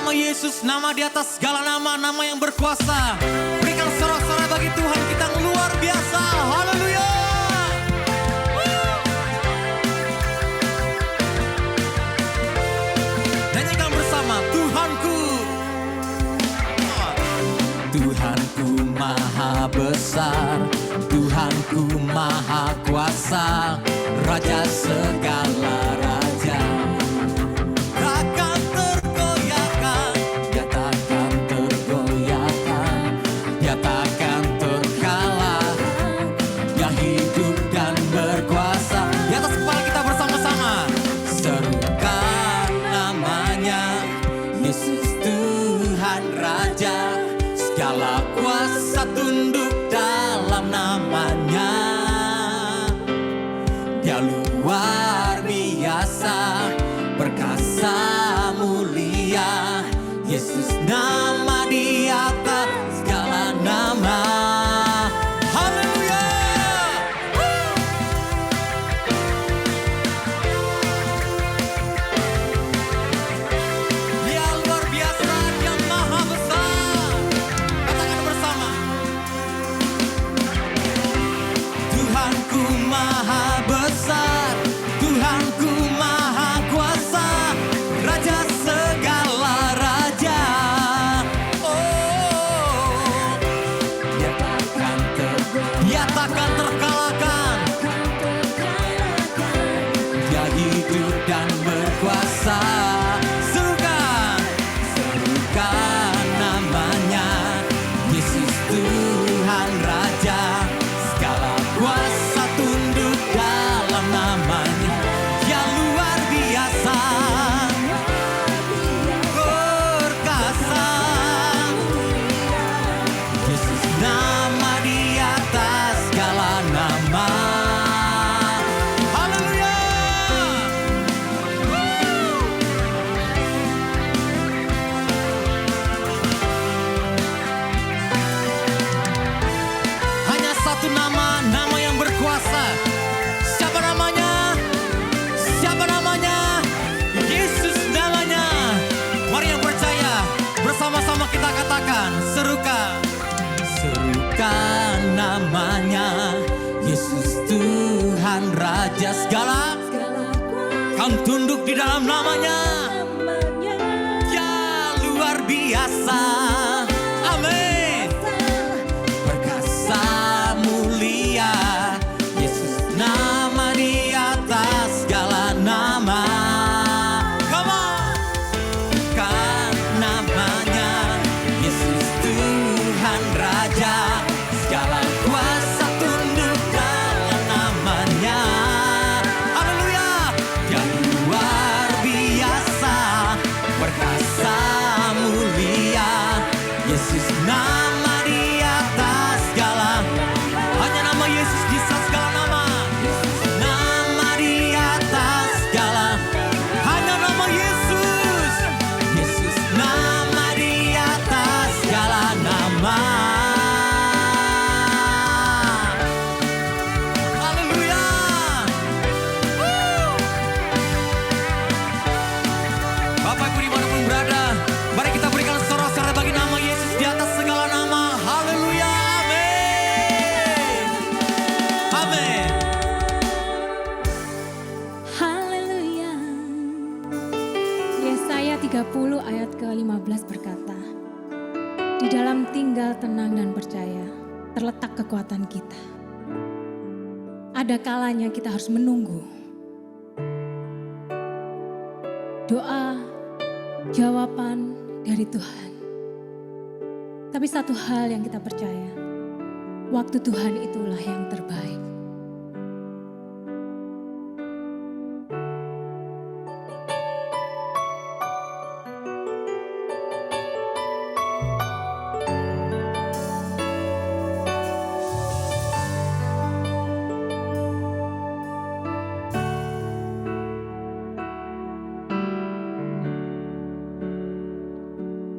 nama Yesus, nama di atas segala nama, nama yang berkuasa. Berikan sorak-sorai bagi Tuhan kita yang luar biasa. Haleluya. Nyanyikan bersama, Tuhanku. Tuhanku maha besar, Tuhanku maha kuasa, Raja segala raja. Takkan tergoyahkan, dia takkan tergoyahkan, dia takkan terkalah, dia hidup dan berkuasa. Di atas kepala kita bersama-sama, serukan namanya, Yesus Tuhan Raja. Segala kuasa tunduk dalam namanya. Dia luar biasa, perkasa mulia. Yesus nama di atas segala nama. Haleluya. Dia luar biasa, dia maha besar. Katakan bersama, Tuhanku maha besar, Tuhanku maha kuasa, Raja segala raja. Oh, dia takkan terkalahkan, dia hidup dan berkuasa. Serukan namanya, Yesus Tuhan Raja. Segala kuasa tunduk dalam namanya. Dia luar biasa, perkasa. Yesus nama di atas segala nama. Haleluya. Hanya satu nama, nama yang berkuasa. Siapa namanya? Siapa namanya? Yesus namanya. Mari yang percaya, bersama-sama kita katakan, serukan namanya, Yesus Tuhan Raja segala kan tunduk di dalam namanya. Ya luar biasa. Amin. Perkasa mulia, Yesus nama di atas segala nama. Come on. Kan namanya, Yesus Tuhan Raja. Segala kuasa tunduk dalam namanya. Haleluya. Yang luar biasa, perkasa mulia, Yesus nama di atas segala. Hanya nama Yesus di atas segala nama. Nama di atas segala. Hanya nama Yesus. Yesus nama di atas segala nama. Haleluya. Bapak Ibu dimanapun berada, mari kita berikan sorak-sorai bagi nama Yesus di atas segala nama. Haleluya. Amin. Amin. Haleluya. Yesaya 30 ayat ke-15 berkata, di dalam tinggal tenang dan percaya terletak kekuatan kita. Ada kalanya kita harus menunggu. Doa, jawaban dari Tuhan. Tapi satu hal yang kita percaya, waktu Tuhan itulah yang terbaik.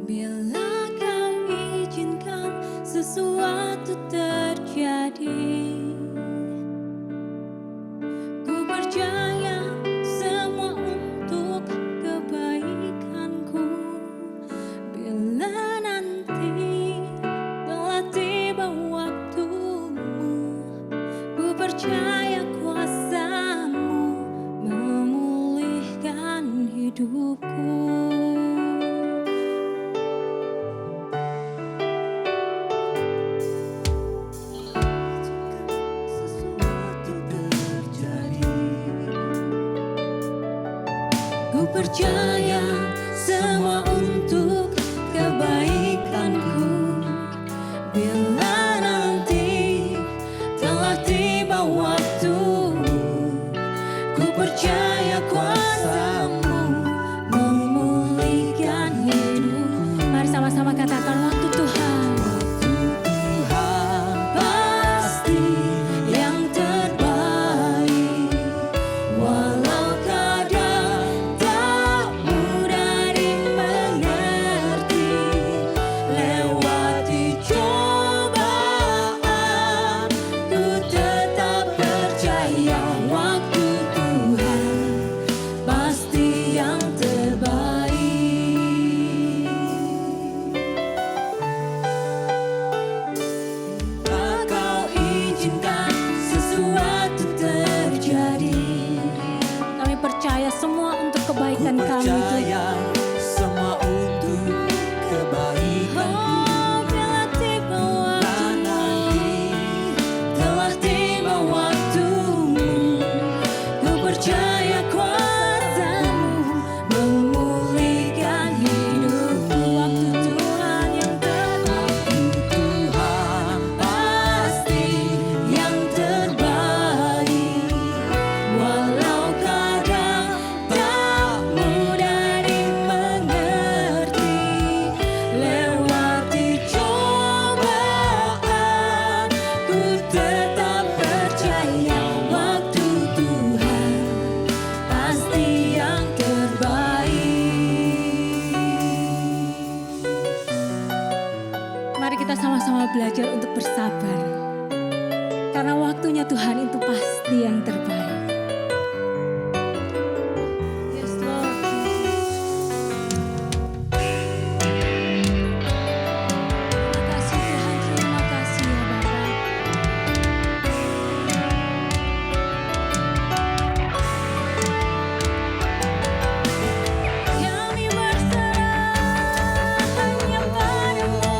Bila kau izinkan sesuatu terjadi, ku percaya semua untuk kebaikanku. hidupku. Sesuatu terjadi. Ku percaya semua untuk kebaikanku. Bila nanti telah tiba waktu, ku percaya kuasa-Mu memulihkan hidup. Mari sama-sama katakan waktu Tuhan. Tuhan pasti yang terbaik, walau kadang tak mudah dimengerti. Lewati cobaan, ku tetap percaya waktu Tuhan pasti yang terbaik. Tak kau izinkan sesuatu terjadi. Kami percaya semua untuk kebaikan kami Tuhan. Percaya semua untuk kebaikanku. Oh, bila tiba waktu, telah tiba waktumu. Ku percaya kuasa-Mu memulihkan hidupku. Waktu Tuhan yang terbaik, Tuhan pasti yang terbaik, walau kadang tak mudah dimengerti. Lewati cobaan, ku tetap percaya waktu Tuhan pasti yang terbaik. Mari kita sama-sama belajar untuk bersabar. Karena waktunya Tuhan itu pasti yang terbaik. Yes, Lord Jesus. Terima kasih Tuhan, terima kasih ya Bapak. Kami berserah hanya padamu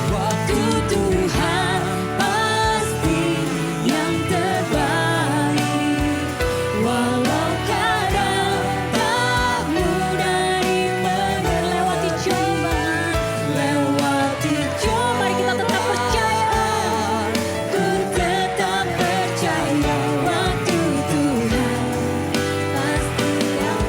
waktu Tuhan pasti yang terbaik, walau kadang tak mudah Melewati cobaan, lewati cobaan. mari kita tetap percaya. Ku tetap percaya waktu Tuhan pasti yang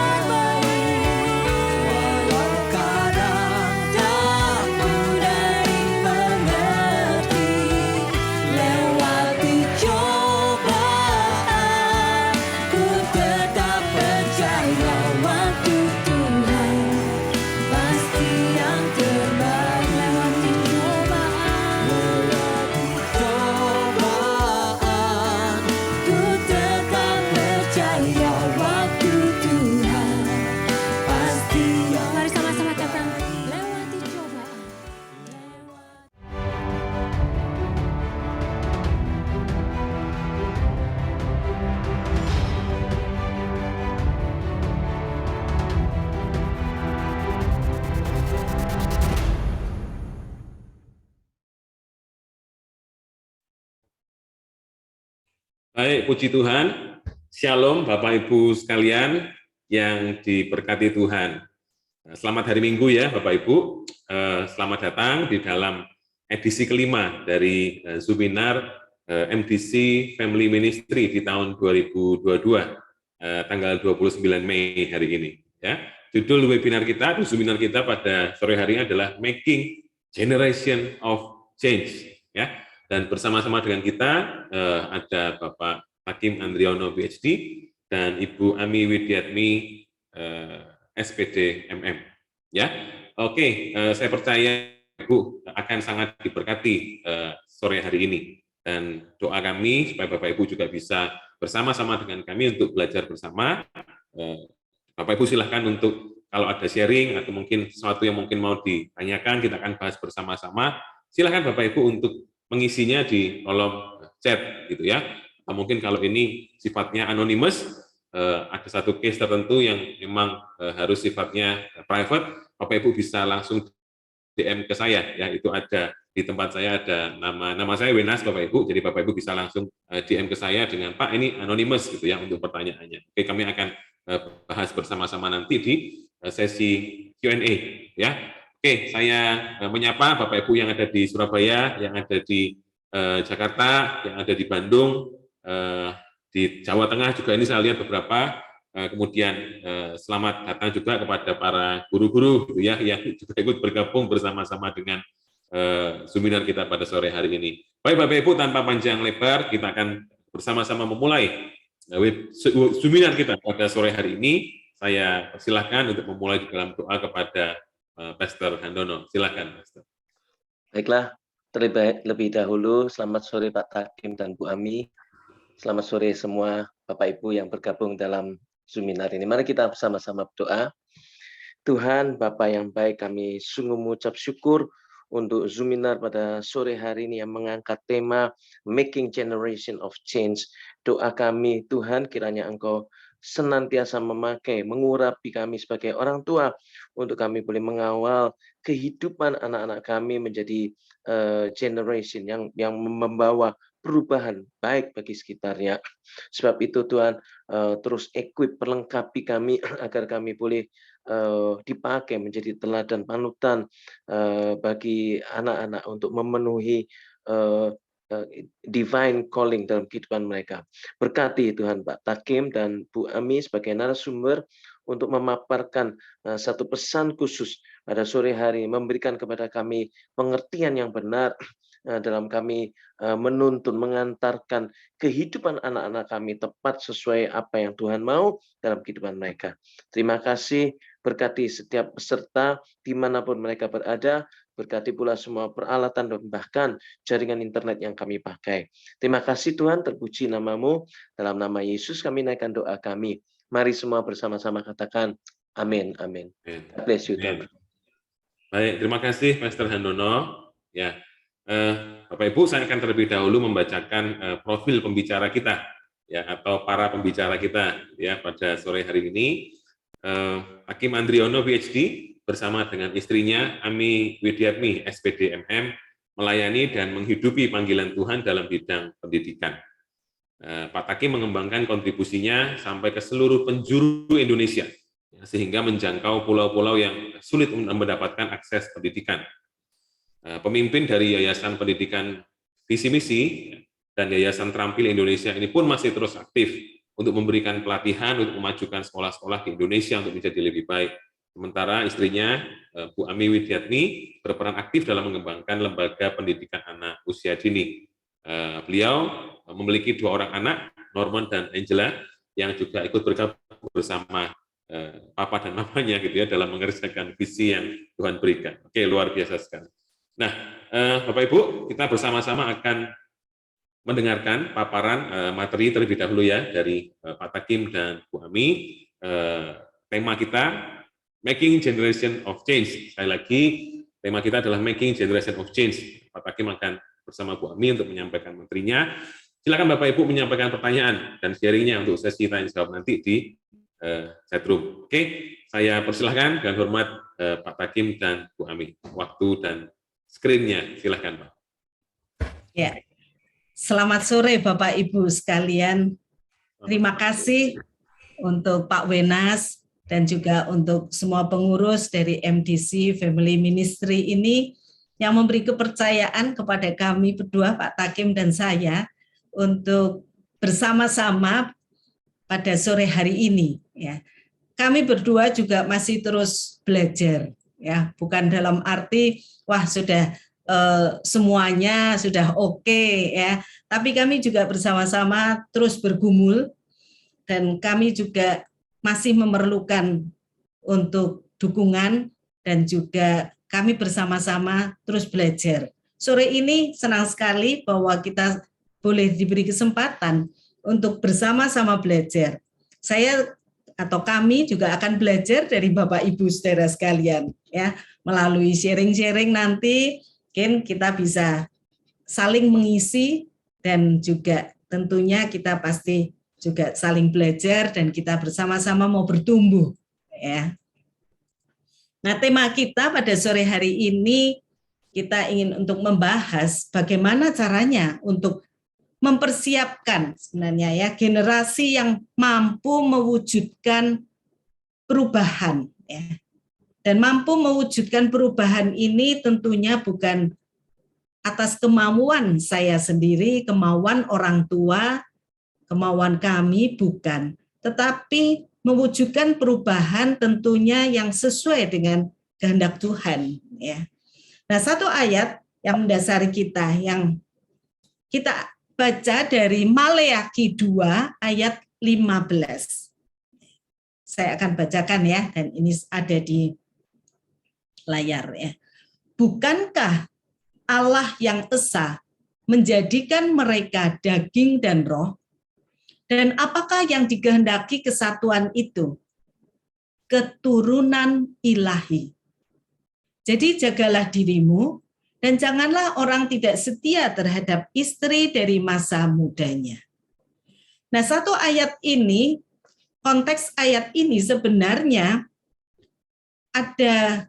terbaik, walau kadang tak mudah dimengerti. Lewati cobaan, ku tetap percaya waktu Tuhan pasti yang terbaik. Lewati cobaan, ku tetap percaya waktu Tuhan pasti yang Mari sama-sama katakan lewati cobaan. Baik, puji Tuhan. Shalom Bapak Ibu sekalian yang diberkati Tuhan. Selamat hari Minggu ya Bapak Ibu. Selamat datang di dalam edisi kelima dari Zoominar MDC Family Ministry di tahun 2022, tanggal 29 Mei hari ini. Ya, judul webinar kita, Zoominar kita pada sore hari ini adalah Making Generation of Change. Ya, dan bersama-sama dengan kita ada Bapak Hakim Andriono PhD dan Ibu Ami Widiatmi SPD MM. Ya, oke, saya percaya Ibu akan sangat diberkati sore hari ini, dan doa kami supaya Bapak Ibu juga bisa bersama-sama dengan kami untuk belajar bersama. Bapak Ibu silahkan untuk kalau ada sharing atau mungkin sesuatu yang mungkin mau ditanyakan, kita akan bahas bersama-sama. Silakan Bapak Ibu untuk mengisinya di kolom chat gitu ya. Atau mungkin kalau ini sifatnya anonymous, ada satu case tertentu yang memang harus sifatnya private, Bapak Ibu bisa langsung DM ke saya ya, itu ada di tempat saya, ada nama saya Wenas Bapak Ibu, jadi Bapak Ibu bisa langsung DM ke saya dengan Pak ini anonymous gitu ya untuk pertanyaannya. Oke, kami akan bahas bersama-sama nanti di sesi Q&A ya. Oke, saya menyapa Bapak Ibu yang ada di Surabaya, yang ada di Jakarta, yang ada di Bandung, di Jawa Tengah juga ini saya lihat beberapa. Kemudian selamat datang juga kepada para guru-guru gitu ya, yang juga ikut bergabung bersama-sama dengan seminar kita pada sore hari ini. Baik Bapak Ibu, tanpa panjang lebar, kita akan bersama-sama memulai seminar kita pada sore hari ini. Saya persilahkan untuk memulai di dalam doa kepada Pastor Handono. Silakan, Pastor. Baiklah, terlebih dahulu selamat sore Pak Takim dan Bu Ami. Selamat sore semua Bapak Ibu yang bergabung dalam seminar ini. Mari kita bersama-sama berdoa. Tuhan, Bapa yang baik, kami sungguh mengucap syukur untuk seminar pada sore hari ini yang mengangkat tema Making Generation of Change. Doa kami, Tuhan, kiranya Engkau senantiasa memakai, mengurapi kami sebagai orang tua, untuk kami boleh mengawal kehidupan anak-anak kami menjadi generation yang membawa perubahan baik bagi sekitarnya. Sebab itu Tuhan, terus equip, perlengkapi kami agar kami boleh dipakai menjadi teladan panutan bagi anak-anak untuk memenuhi divine calling dalam kehidupan mereka. Berkati Tuhan Pak Takim dan Bu Ami sebagai narasumber untuk memaparkan satu pesan khusus pada sore hari, memberikan kepada kami pengertian yang benar dalam kami menuntun, mengantarkan kehidupan anak-anak kami tepat sesuai apa yang Tuhan mau dalam kehidupan mereka. Terima kasih, berkati setiap peserta dimanapun mereka berada, berkati pula semua peralatan dan bahkan jaringan internet yang kami pakai. Terima kasih Tuhan, terpuji namamu, dalam nama Yesus kami naikkan doa kami. Mari semua bersama-sama katakan amin, amin. God bless you, Tuhan. Baik, terima kasih Pastor Handono. Ya, Bapak Ibu, saya akan terlebih dahulu membacakan profil pembicara kita, ya, atau para pembicara kita, ya, pada sore hari ini. Hakim Andriono PhD bersama dengan istrinya Ami Widiatmi SPD MM melayani dan menghidupi panggilan Tuhan dalam bidang pendidikan. Pak Hakim mengembangkan kontribusinya sampai ke seluruh penjuru Indonesia, sehingga menjangkau pulau-pulau yang sulit mendapatkan akses pendidikan. Pemimpin dari Yayasan Pendidikan Visi Misi dan Yayasan Terampil Indonesia ini pun masih terus aktif untuk memberikan pelatihan untuk memajukan sekolah-sekolah di Indonesia untuk menjadi lebih baik. Sementara istrinya, Bu Ami Widiatmi, berperan aktif dalam mengembangkan lembaga pendidikan anak usia dini. Beliau memiliki 2 orang anak, Norman dan Angela, yang juga ikut bergabung bersama papa dan mamanya gitu ya dalam mengerjakan visi yang Tuhan berikan. Oke, luar biasa sekali. Nah, Bapak Ibu, kita bersama-sama akan mendengarkan paparan materi terlebih dahulu ya dari Pak Takim dan Bu Ami. Tema kita Making Generation of Change. Sekali lagi, tema kita adalah Making Generation of Change. Pak Takim akan bersama Bu Ami untuk menyampaikan materinya. Silakan Bapak Ibu menyampaikan pertanyaan dan sharingnya untuk sesi tanya jawab nanti di chatroom. Oke, saya persilahkan dengan hormat Pak Takim dan Bu Ami. Waktu dan screen-nya, silakan Pak. Ya, selamat sore Bapak Ibu sekalian. Terima kasih untuk Pak Wenas dan juga untuk semua pengurus dari MDC Family Ministry ini yang memberi kepercayaan kepada kami berdua, Pak Takim dan saya, untuk bersama-sama pada sore hari ini. Ya, kami berdua juga masih terus belajar, ya, bukan dalam arti wah sudah semuanya sudah oke, ya, tapi kami juga bersama-sama terus bergumul dan kami juga masih memerlukan untuk dukungan dan juga kami bersama-sama terus belajar. Sore ini senang sekali bahwa kita boleh diberi kesempatan untuk bersama-sama belajar. Saya atau kami juga akan belajar dari Bapak Ibu saudara sekalian ya, melalui sharing-sharing nanti mungkin kita bisa saling mengisi dan juga tentunya kita pasti juga saling belajar dan kita bersama-sama mau bertumbuh ya. Nah, tema kita pada sore hari ini kita ingin untuk membahas bagaimana caranya untuk mempersiapkan sebenarnya ya generasi yang mampu mewujudkan perubahan ya. Dan mampu mewujudkan perubahan ini tentunya bukan atas kemauan saya sendiri, kemauan orang tua, kemauan kami, bukan. Tetapi mewujudkan perubahan tentunya yang sesuai dengan kehendak Tuhan. Ya. Nah, satu ayat yang mendasari kita, yang kita baca dari Maleakhi 2 ayat 15. Saya akan bacakan ya, dan ini ada di layar ya. Bukankah Allah yang esa menjadikan mereka daging dan roh? Dan apakah yang dikehendaki kesatuan itu? Keturunan ilahi. Jadi jagalah dirimu dan janganlah orang tidak setia terhadap istri dari masa mudanya. Nah, satu ayat ini, konteks ayat ini sebenarnya ada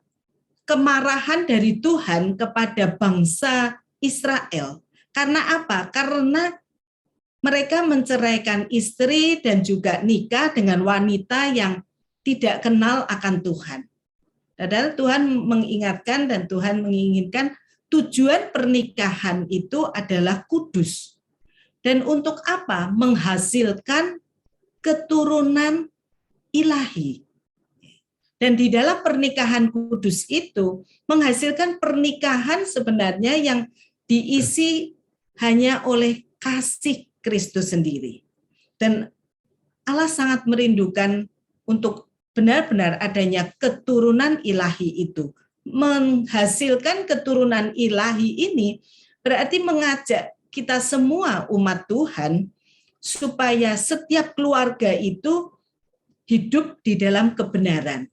kemarahan dari Tuhan kepada bangsa Israel. Karena apa? Karena mereka menceraikan istri dan juga nikah dengan wanita yang tidak kenal akan Tuhan. Padahal Tuhan mengingatkan dan Tuhan menginginkan tujuan pernikahan itu adalah kudus. Dan untuk apa? Menghasilkan keturunan ilahi. Dan di dalam pernikahan kudus itu menghasilkan pernikahan sebenarnya yang diisi hanya oleh kasih Kristus sendiri. Dan Allah sangat merindukan untuk benar-benar adanya keturunan ilahi itu. Menghasilkan keturunan ilahi ini berarti mengajak kita semua umat Tuhan supaya setiap keluarga itu hidup di dalam kebenaran.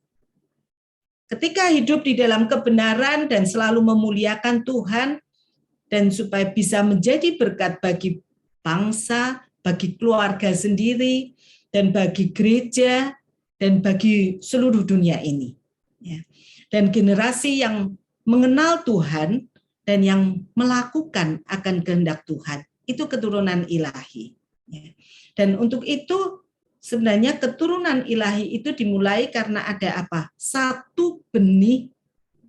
Ketika hidup di dalam kebenaran dan selalu memuliakan Tuhan, dan supaya bisa menjadi berkat bagi bangsa, bagi keluarga sendiri, dan bagi gereja, dan bagi seluruh dunia ini. Dan generasi yang mengenal Tuhan dan yang melakukan akan kehendak Tuhan, itu keturunan ilahi. Dan untuk itu, sebenarnya keturunan ilahi itu dimulai karena ada apa? Satu benih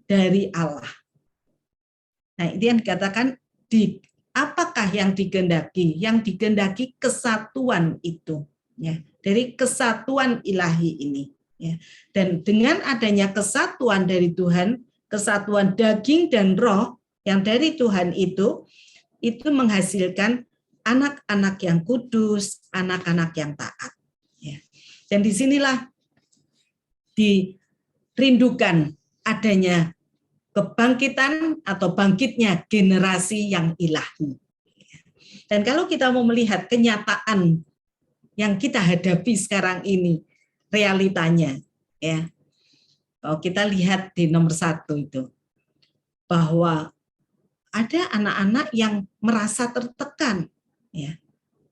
dari Allah. Nah, ini yang dikatakan apakah yang digendaki? Yang digendaki kesatuan itu, ya, dari kesatuan ilahi ini. Ya. Dan dengan adanya kesatuan dari Tuhan, kesatuan daging dan roh yang dari Tuhan itu menghasilkan anak-anak yang kudus, anak-anak yang taat. Dan disinilah dirindukan adanya kebangkitan atau bangkitnya generasi yang ilahi. Dan kalau kita mau melihat kenyataan yang kita hadapi sekarang ini, realitanya, ya, kalau kita lihat di nomor 1 itu, bahwa ada anak-anak yang merasa tertekan. Ya.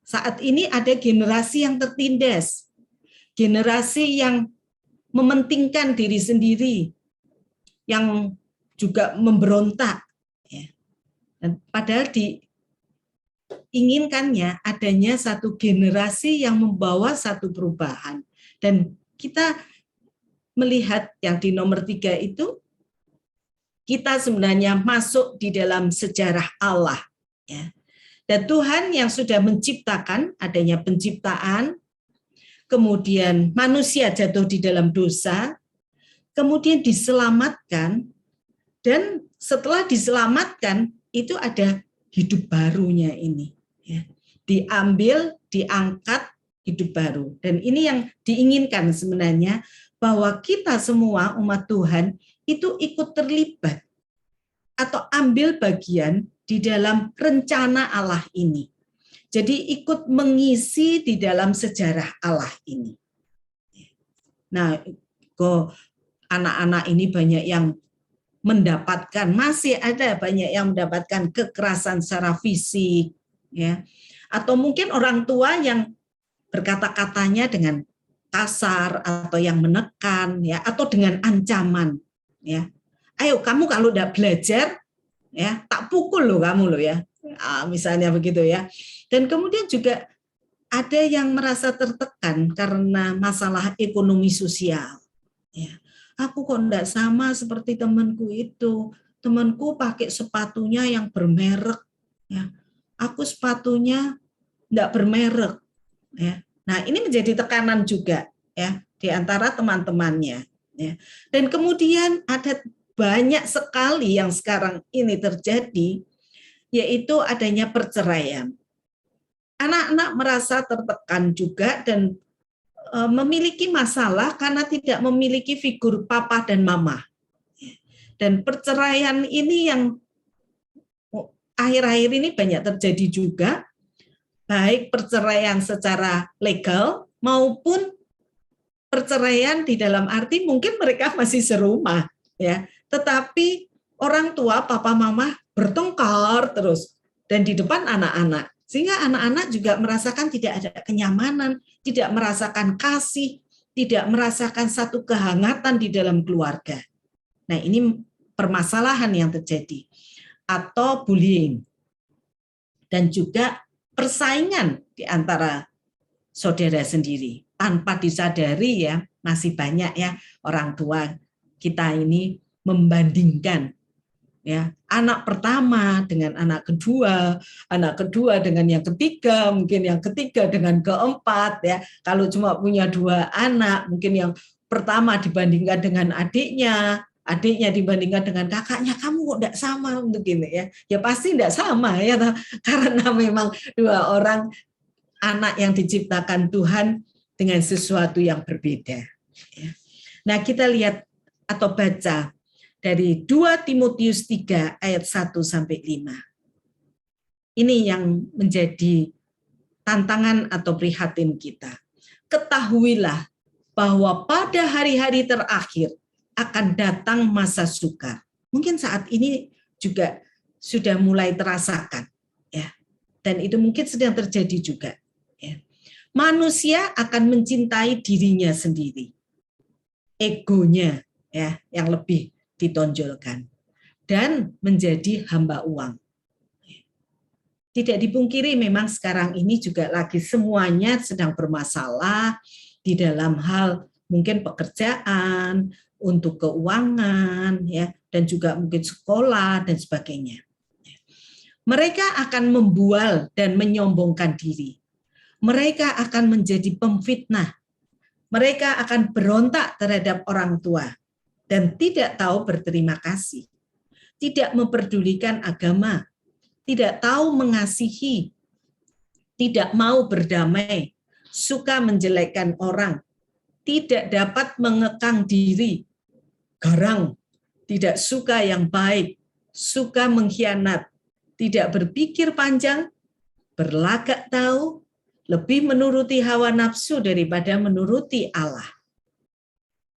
Saat ini ada generasi yang tertindas, generasi yang mementingkan diri sendiri, yang juga memberontak. Ya. Dan padahal diinginkannya adanya satu generasi yang membawa satu perubahan. Dan kita melihat yang di nomor 3 itu, kita sebenarnya masuk di dalam sejarah Allah. Ya. Dan Tuhan yang sudah menciptakan, adanya penciptaan, kemudian manusia jatuh di dalam dosa, kemudian diselamatkan, dan setelah diselamatkan itu ada hidup barunya ini. Ya. Diambil, diangkat, hidup baru. Dan ini yang diinginkan sebenarnya, bahwa kita semua umat Tuhan itu ikut terlibat atau ambil bagian di dalam rencana Allah ini. Jadi ikut mengisi di dalam sejarah Allah ini. Nah, kok anak-anak ini banyak yang mendapatkan, masih ada banyak yang mendapatkan kekerasan secara fisik, ya, atau mungkin orang tua yang berkata-katanya dengan kasar atau yang menekan, ya, atau dengan ancaman, ya. Ayo kamu kalau tidak belajar, ya, tak pukul loh kamu loh ya, misalnya begitu ya. Dan kemudian juga ada yang merasa tertekan karena masalah ekonomi sosial, ya. Aku kok enggak sama seperti temanku itu. Temanku pakai sepatunya yang bermerek, ya. Aku sepatunya enggak bermerek, ya. Nah, ini menjadi tekanan juga, ya, di antara teman-temannya, ya. Dan kemudian ada banyak sekali yang sekarang ini terjadi, yaitu adanya perceraian. Anak-anak merasa tertekan juga dan memiliki masalah karena tidak memiliki figur papa dan mama. Dan perceraian ini yang akhir-akhir ini banyak terjadi juga, baik perceraian secara legal maupun perceraian di dalam arti mungkin mereka masih serumah, ya, tetapi orang tua papa mama bertengkar terus dan di depan anak-anak, sehingga anak-anak juga merasakan tidak ada kenyamanan, tidak merasakan kasih, tidak merasakan satu kehangatan di dalam keluarga. Nah, ini permasalahan yang terjadi, atau bullying, dan juga persaingan di antara saudara sendiri tanpa disadari, ya, masih banyak ya orang tua kita ini membandingkan, ya, anak pertama dengan anak kedua dengan yang ketiga, mungkin yang ketiga dengan keempat, ya. Kalau cuma punya 2 anak, mungkin yang pertama dibandingkan dengan adiknya dibandingkan dengan kakaknya, kamu kok enggak sama untuk ini, ya. Ya pasti enggak sama, ya, karena memang 2 orang anak yang diciptakan Tuhan dengan sesuatu yang berbeda, ya. Nah, kita lihat atau baca dari 2 Timotius 3 ayat 1-5. Ini yang menjadi tantangan atau prihatin kita. Ketahuilah bahwa pada hari-hari terakhir akan datang masa sukar. Mungkin saat ini juga sudah mulai terasakan, ya. Dan itu mungkin sedang terjadi juga, ya. Manusia akan mencintai dirinya sendiri. Egonya, ya, yang lebih ditonjolkan dan menjadi hamba uang. Tidak dipungkiri memang sekarang ini juga lagi semuanya sedang bermasalah di dalam hal mungkin pekerjaan, untuk keuangan, ya, dan juga mungkin sekolah dan sebagainya. Mereka akan membual dan menyombongkan diri. Mereka akan menjadi pemfitnah. Mereka akan berontak terhadap orang tua dan tidak tahu berterima kasih, tidak memperdulikan agama, tidak tahu mengasihi, tidak mau berdamai, suka menjelekkan orang, tidak dapat mengekang diri, garang, tidak suka yang baik, suka mengkhianat, tidak berpikir panjang, berlagak tahu, lebih menuruti hawa nafsu daripada menuruti Allah.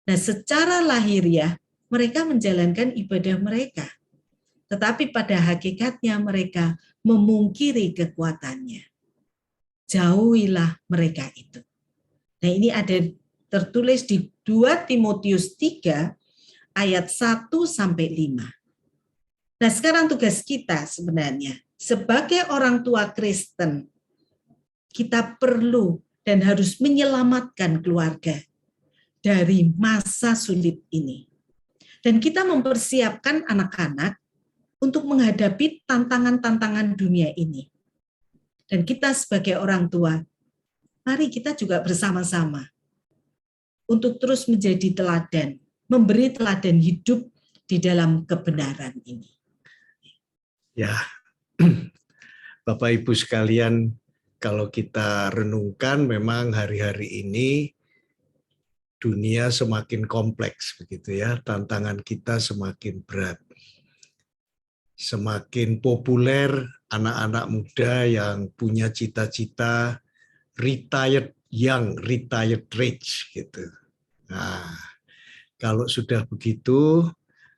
Nah, secara lahiriah mereka menjalankan ibadah mereka, tetapi pada hakikatnya mereka memungkiri kekuatannya. Jauhilah mereka itu. Nah, ini ada tertulis di 2 Timotius 3 ayat 1-5. Nah, sekarang tugas kita sebenarnya sebagai orang tua Kristen, kita perlu dan harus menyelamatkan keluarga dari masa sulit ini. Dan kita mempersiapkan anak-anak untuk menghadapi tantangan-tantangan dunia ini. Dan kita sebagai orang tua, mari kita juga bersama-sama untuk terus menjadi teladan, memberi teladan hidup di dalam kebenaran ini. Ya, Bapak Ibu sekalian, kalau kita renungkan memang hari-hari ini dunia semakin kompleks begitu ya, tantangan kita semakin berat. Semakin populer anak-anak muda yang punya cita-cita retired young, retired rich gitu. Nah, kalau sudah begitu,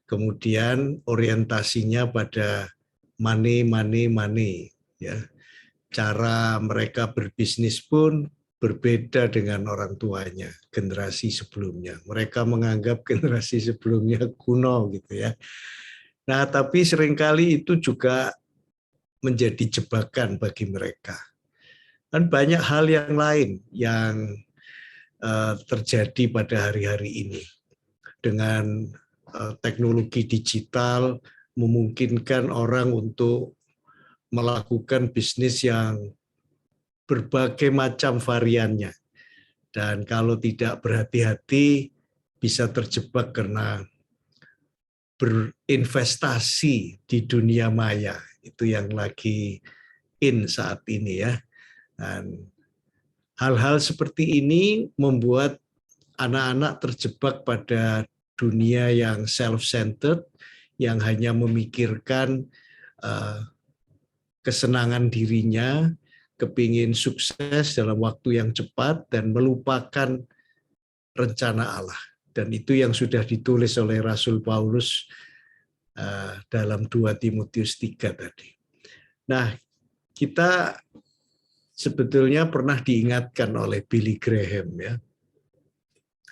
kemudian orientasinya pada money, money, money. Ya. Cara mereka berbisnis pun berbeda dengan orang tuanya, generasi sebelumnya. Mereka menganggap generasi sebelumnya kuno gitu ya. Nah, tapi seringkali itu juga menjadi jebakan bagi mereka. Dan banyak hal yang lain yang terjadi pada hari-hari ini. Dengan teknologi digital memungkinkan orang untuk melakukan bisnis yang berbagai macam variannya. Dan kalau tidak berhati-hati bisa terjebak karena berinvestasi di dunia maya. Itu yang lagi in saat ini ya. Dan hal-hal seperti ini membuat anak-anak terjebak pada dunia yang self-centered, yang hanya memikirkan kesenangan dirinya, kepingin sukses dalam waktu yang cepat, dan melupakan rencana Allah. Dan itu yang sudah ditulis oleh Rasul Paulus dalam 2 Timotius 3 tadi. Nah, kita sebetulnya pernah diingatkan oleh Billy Graham, ya,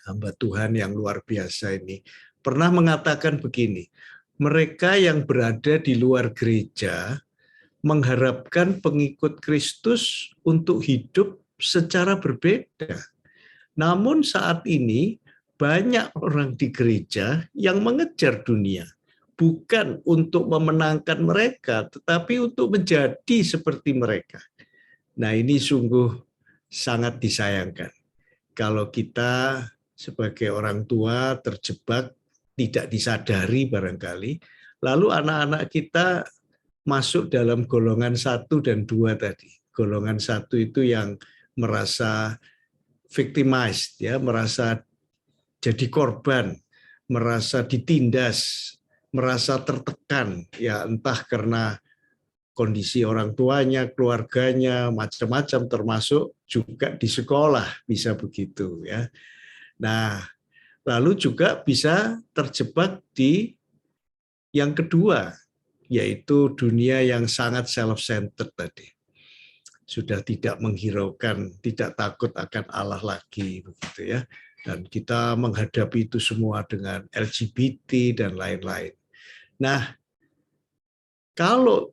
hamba Tuhan yang luar biasa ini, pernah mengatakan begini, mereka yang berada di luar gereja mengharapkan pengikut Kristus untuk hidup secara berbeda. Namun saat ini banyak orang di gereja yang mengejar dunia, bukan untuk memenangkan mereka, tetapi untuk menjadi seperti mereka. Nah, ini sungguh sangat disayangkan. Kalau kita sebagai orang tua terjebak, tidak disadari barangkali, lalu anak-anak kita masuk dalam golongan 1 dan 2 tadi. Golongan 1 itu yang merasa victimized, ya, merasa jadi korban, merasa ditindas, merasa tertekan, ya entah karena kondisi orang tuanya, keluarganya, macam-macam, termasuk juga di sekolah bisa begitu, ya. Nah, lalu juga bisa terjebak di yang kedua, yaitu dunia yang sangat self-centered tadi. Sudah tidak menghiraukan, tidak takut akan Allah lagi, begitu ya. Dan kita menghadapi itu semua dengan LGBT dan lain-lain. Nah, kalau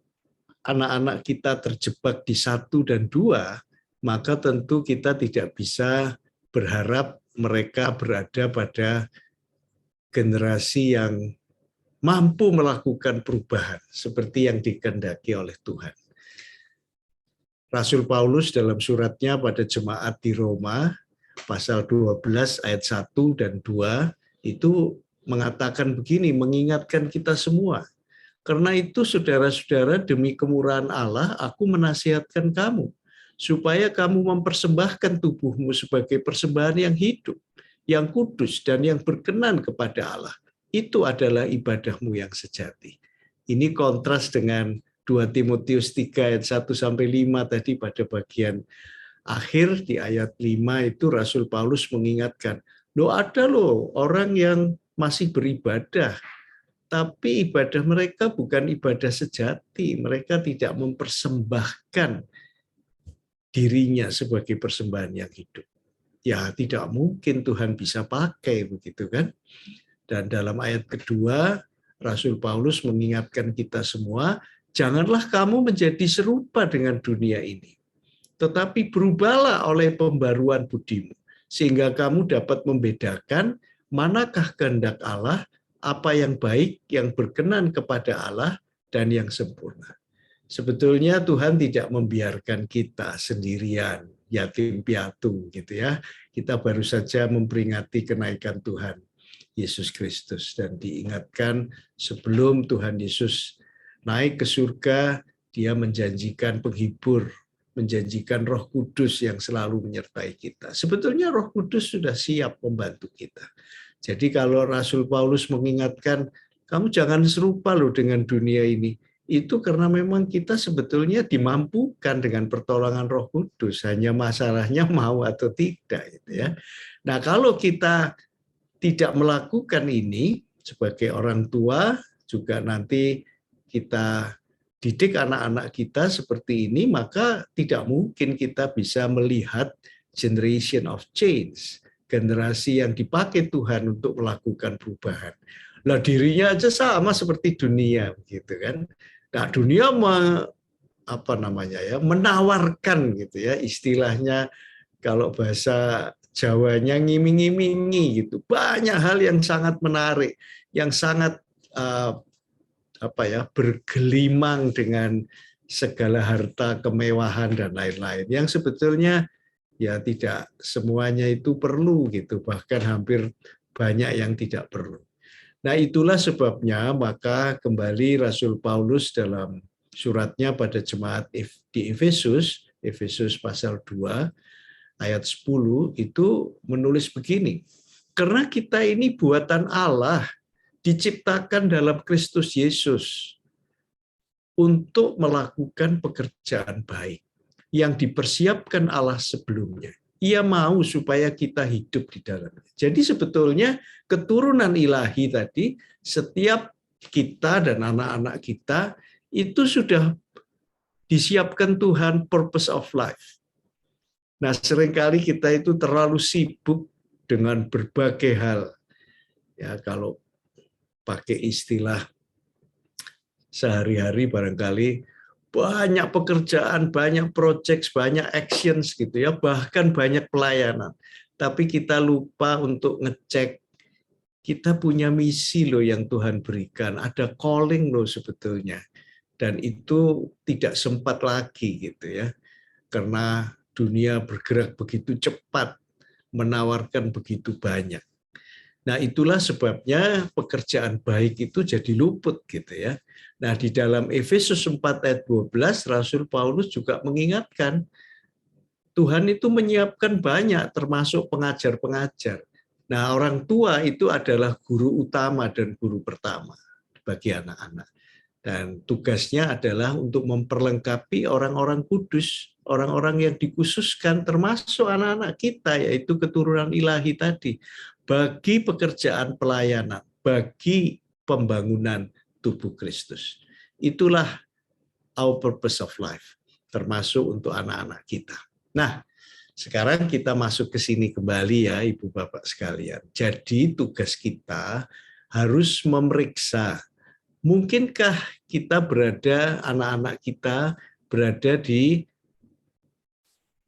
anak-anak kita terjebak di 1 dan 2, maka tentu kita tidak bisa berharap mereka berada pada generasi yang mampu melakukan perubahan seperti yang dikehendaki oleh Tuhan. Rasul Paulus dalam suratnya pada jemaat di Roma, pasal 12 ayat 1 dan 2, itu mengatakan begini, mengingatkan kita semua. Karena itu saudara-saudara, demi kemurahan Allah, aku menasihatkan kamu, supaya kamu mempersembahkan tubuhmu sebagai persembahan yang hidup, yang kudus, dan yang berkenan kepada Allah. Itu adalah ibadahmu yang sejati. Ini kontras dengan 2 Timotius 3 ayat 1-5 tadi pada bagian akhir di ayat 5 itu Rasul Paulus mengingatkan, ada orang yang masih beribadah, tapi ibadah mereka bukan ibadah sejati. Mereka tidak mempersembahkan dirinya sebagai persembahan yang hidup. Ya, tidak mungkin Tuhan bisa pakai, begitu kan? Dan dalam ayat kedua, Rasul Paulus mengingatkan kita semua, janganlah kamu menjadi serupa dengan dunia ini, tetapi berubahlah oleh pembaruan budimu, sehingga kamu dapat membedakan manakah kehendak Allah, apa yang baik, yang berkenan kepada Allah, dan yang sempurna. Sebetulnya Tuhan tidak membiarkan kita sendirian, yatim piatu gitu ya. Kita baru saja memperingati kenaikan Tuhan Yesus Kristus, dan diingatkan sebelum Tuhan Yesus naik ke surga, dia menjanjikan penghibur, menjanjikan Roh Kudus yang selalu menyertai kita. Sebetulnya Roh Kudus sudah siap membantu kita. Jadi kalau Rasul Paulus mengingatkan, kamu jangan serupa loh dengan dunia ini, itu karena memang kita sebetulnya dimampukan dengan pertolongan Roh Kudus, hanya masalahnya mau atau tidak gitu ya. Nah, kalau kita tidak melakukan ini sebagai orang tua, juga nanti kita didik anak-anak kita seperti ini, maka tidak mungkin kita bisa melihat generation of change, generasi yang dipakai Tuhan untuk melakukan perubahan. Lah dirinya aja sama seperti dunia, gitu kan? Nah dunia menawarkan gitu ya, istilahnya kalau bahasa Jawanya ngiming-ngimingi gitu. Banyak hal yang sangat menarik, yang sangat bergelimang dengan segala harta, kemewahan dan lain-lain. Yang sebetulnya ya tidak semuanya itu perlu gitu, bahkan hampir banyak yang tidak perlu. Nah, itulah sebabnya maka kembali Rasul Paulus dalam suratnya pada jemaat di Efesus, Efesus pasal 2 ayat 10 itu menulis begini. Karena kita ini buatan Allah, diciptakan dalam Kristus Yesus untuk melakukan pekerjaan baik yang dipersiapkan Allah sebelumnya. Ia mau supaya kita hidup di dalamnya. Jadi sebetulnya keturunan ilahi tadi, setiap kita dan anak-anak kita itu sudah disiapkan Tuhan purpose of life. Nah, seringkali kita itu terlalu sibuk dengan berbagai hal. Ya, kalau pakai istilah sehari-hari barangkali banyak pekerjaan, banyak project, banyak actions gitu ya, bahkan banyak pelayanan. Tapi kita lupa untuk ngecek kita punya misi loh yang Tuhan berikan, ada calling loh sebetulnya. Dan itu tidak sempat lagi gitu ya. Karena dunia bergerak begitu cepat, menawarkan begitu banyak. Nah, itulah sebabnya pekerjaan baik itu jadi luput gitu ya. Nah, di dalam Efesus 4 ayat 12 Rasul Paulus juga mengingatkan Tuhan itu menyiapkan banyak termasuk pengajar-pengajar. Nah, orang tua itu adalah guru utama dan guru pertama bagi anak-anak. Dan tugasnya adalah untuk memperlengkapi orang-orang kudus, orang-orang yang dikhususkan termasuk anak-anak kita, yaitu keturunan ilahi tadi, bagi pekerjaan pelayanan, bagi pembangunan tubuh Kristus. Itulah our purpose of life, termasuk untuk anak-anak kita. Nah, sekarang kita masuk ke sini kembali ya Ibu Bapak sekalian. Jadi tugas kita harus memeriksa, mungkinkah kita berada, anak-anak kita berada di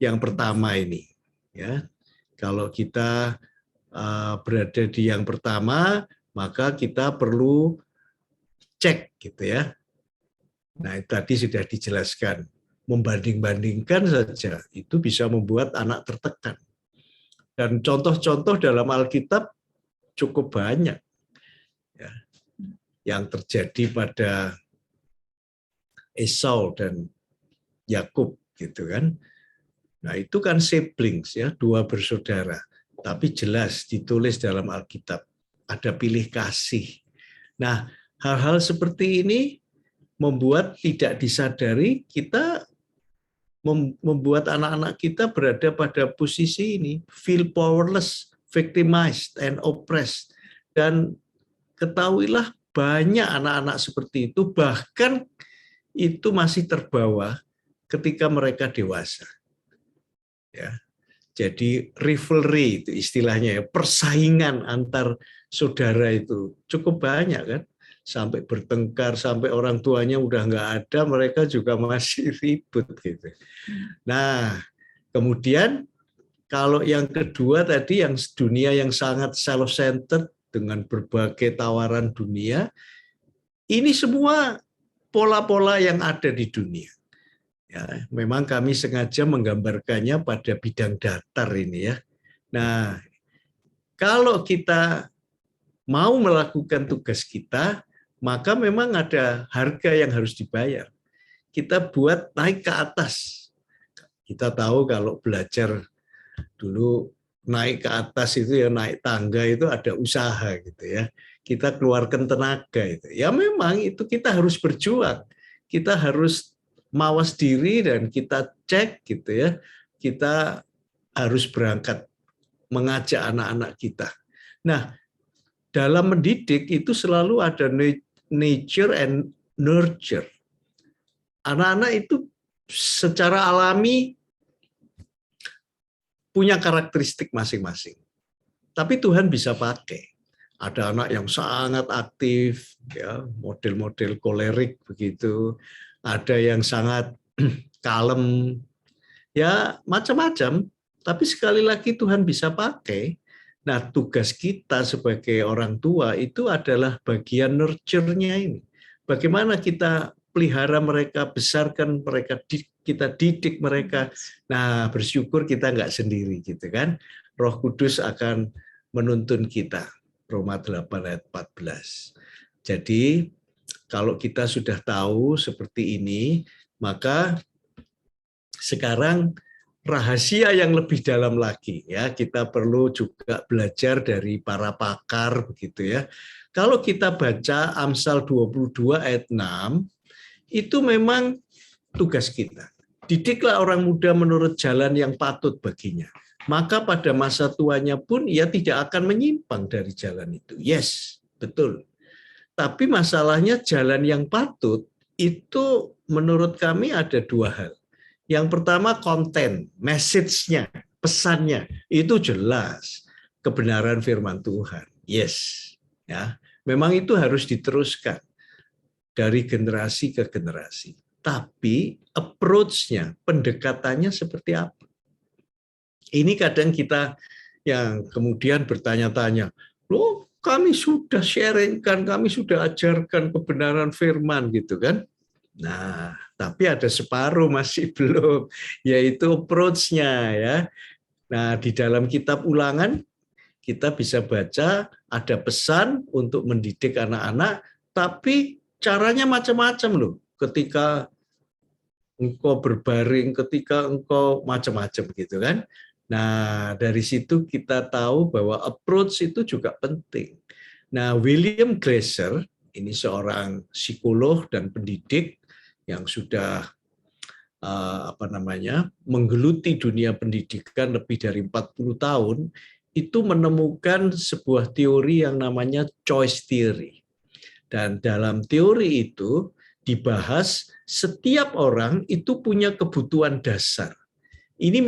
yang pertama ini. Ya, kalau kita berada di yang pertama, maka kita perlu cek gitu ya. Nah, tadi sudah dijelaskan. Membanding-bandingkan saja itu bisa membuat anak tertekan. Dan contoh-contoh dalam Alkitab cukup banyak ya, yang terjadi pada Esau dan Yakub gitu kan. Nah, itu kan siblings ya, dua bersaudara. Tapi jelas ditulis dalam Alkitab ada pilih kasih. Nah, hal-hal seperti ini membuat tidak disadari kita membuat anak-anak kita berada pada posisi ini, feel powerless, victimized, and oppressed. Dan ketahuilah banyak anak-anak seperti itu, bahkan itu masih terbawa ketika mereka dewasa. Ya, jadi rivalry itu istilahnya ya, persaingan antar saudara itu cukup banyak kan. Sampai bertengkar, sampai orang tuanya udah nggak ada, mereka juga masih ribut gitu. Nah, kemudian kalau yang kedua tadi, yang dunia yang sangat self-centered dengan berbagai tawaran dunia, ini semua pola-pola yang ada di dunia. Ya, memang kami sengaja menggambarkannya pada bidang datar ini ya. Nah, kalau kita mau melakukan tugas kita, maka memang ada harga yang harus dibayar. Kita buat naik ke atas. Kita tahu kalau belajar dulu naik ke atas itu ya naik tangga itu ada usaha gitu ya. Kita keluarkan tenaga itu. Ya memang itu kita harus berjuang. Kita harus mawas diri dan kita cek gitu ya. Kita harus berangkat mengajak anak-anak kita. Nah, dalam mendidik itu selalu ada nature and nurture. Anak-anak itu secara alami punya karakteristik masing-masing. Tapi Tuhan bisa pakai. Ada anak yang sangat aktif, ya, model-model kolerik begitu. Ada yang sangat kalem, ya macam-macam. Tapi sekali lagi Tuhan bisa pakai. Nah, tugas kita sebagai orang tua itu adalah bagian nurture-nya ini. Bagaimana kita pelihara mereka, besarkan mereka, kita didik mereka. Nah, bersyukur kita nggak sendiri gitu kan. Roh Kudus akan menuntun kita. Roma 8 ayat 14. Jadi, kalau kita sudah tahu seperti ini, maka sekarang rahasia yang lebih dalam lagi, ya, kita perlu juga belajar dari para pakar begitu ya. Kalau kita baca Amsal 22 ayat 6, itu memang tugas kita. Didiklah orang muda menurut jalan yang patut baginya. Maka pada masa tuanya pun ia tidak akan menyimpang dari jalan itu. Yes, betul. Tapi masalahnya jalan yang patut itu menurut kami ada dua hal. Yang pertama konten, message-nya, pesannya itu jelas, kebenaran firman Tuhan. Yes, ya. Memang itu harus diteruskan dari generasi ke generasi. Tapi approach-nya, pendekatannya seperti apa? Ini kadang kita yang kemudian bertanya-tanya, loh kami sudah sharingkan, kami sudah ajarkan kebenaran firman gitu kan. Nah, tapi ada separuh masih belum, yaitu approach-nya ya. Nah, di dalam kitab Ulangan kita bisa baca ada pesan untuk mendidik anak-anak, tapi caranya macam-macam loh. Ketika engkau berbaring, ketika engkau macam-macam gitu kan. Nah, dari situ kita tahu bahwa approach itu juga penting. Nah, William Glasser, ini seorang psikolog dan pendidik yang sudah menggeluti dunia pendidikan lebih dari 40 tahun, itu menemukan sebuah teori yang namanya choice theory. Dan dalam teori itu dibahas setiap orang itu punya kebutuhan dasar. Ini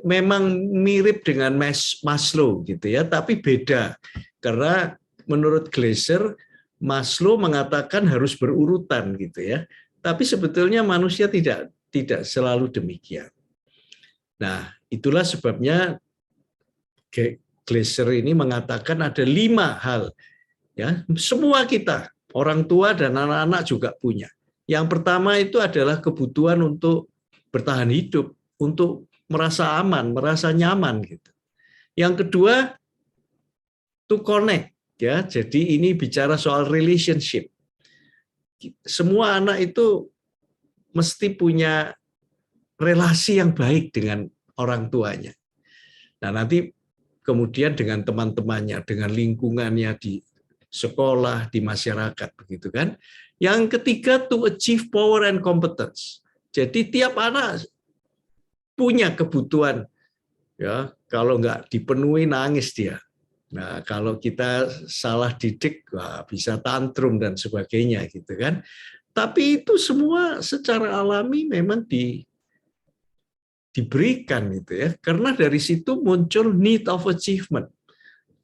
memang mirip dengan Maslow gitu ya, tapi beda. Karena menurut Glasser, Maslow mengatakan harus berurutan gitu ya. Tapi sebetulnya manusia tidak selalu demikian. Nah, itulah sebabnya Glasser ini mengatakan ada 5 hal. Ya, semua kita, orang tua dan anak-anak juga punya. Yang pertama itu adalah kebutuhan untuk bertahan hidup, untuk merasa aman, merasa nyaman gitu. Yang kedua, to connect ya. Jadi ini bicara soal relationship. Semua anak itu mesti punya relasi yang baik dengan orang tuanya. Nah, nanti kemudian dengan teman-temannya, dengan lingkungannya di sekolah, di masyarakat begitu kan. Yang ketiga, to achieve power and competence. Jadi tiap anak punya kebutuhan, ya, kalau nggak dipenuhi nangis dia. Nah, kalau kita salah didik, wah, bisa tantrum dan sebagainya gitu kan. Tapi itu semua secara alami memang diberikan gitu ya. Karena dari situ muncul need of achievement,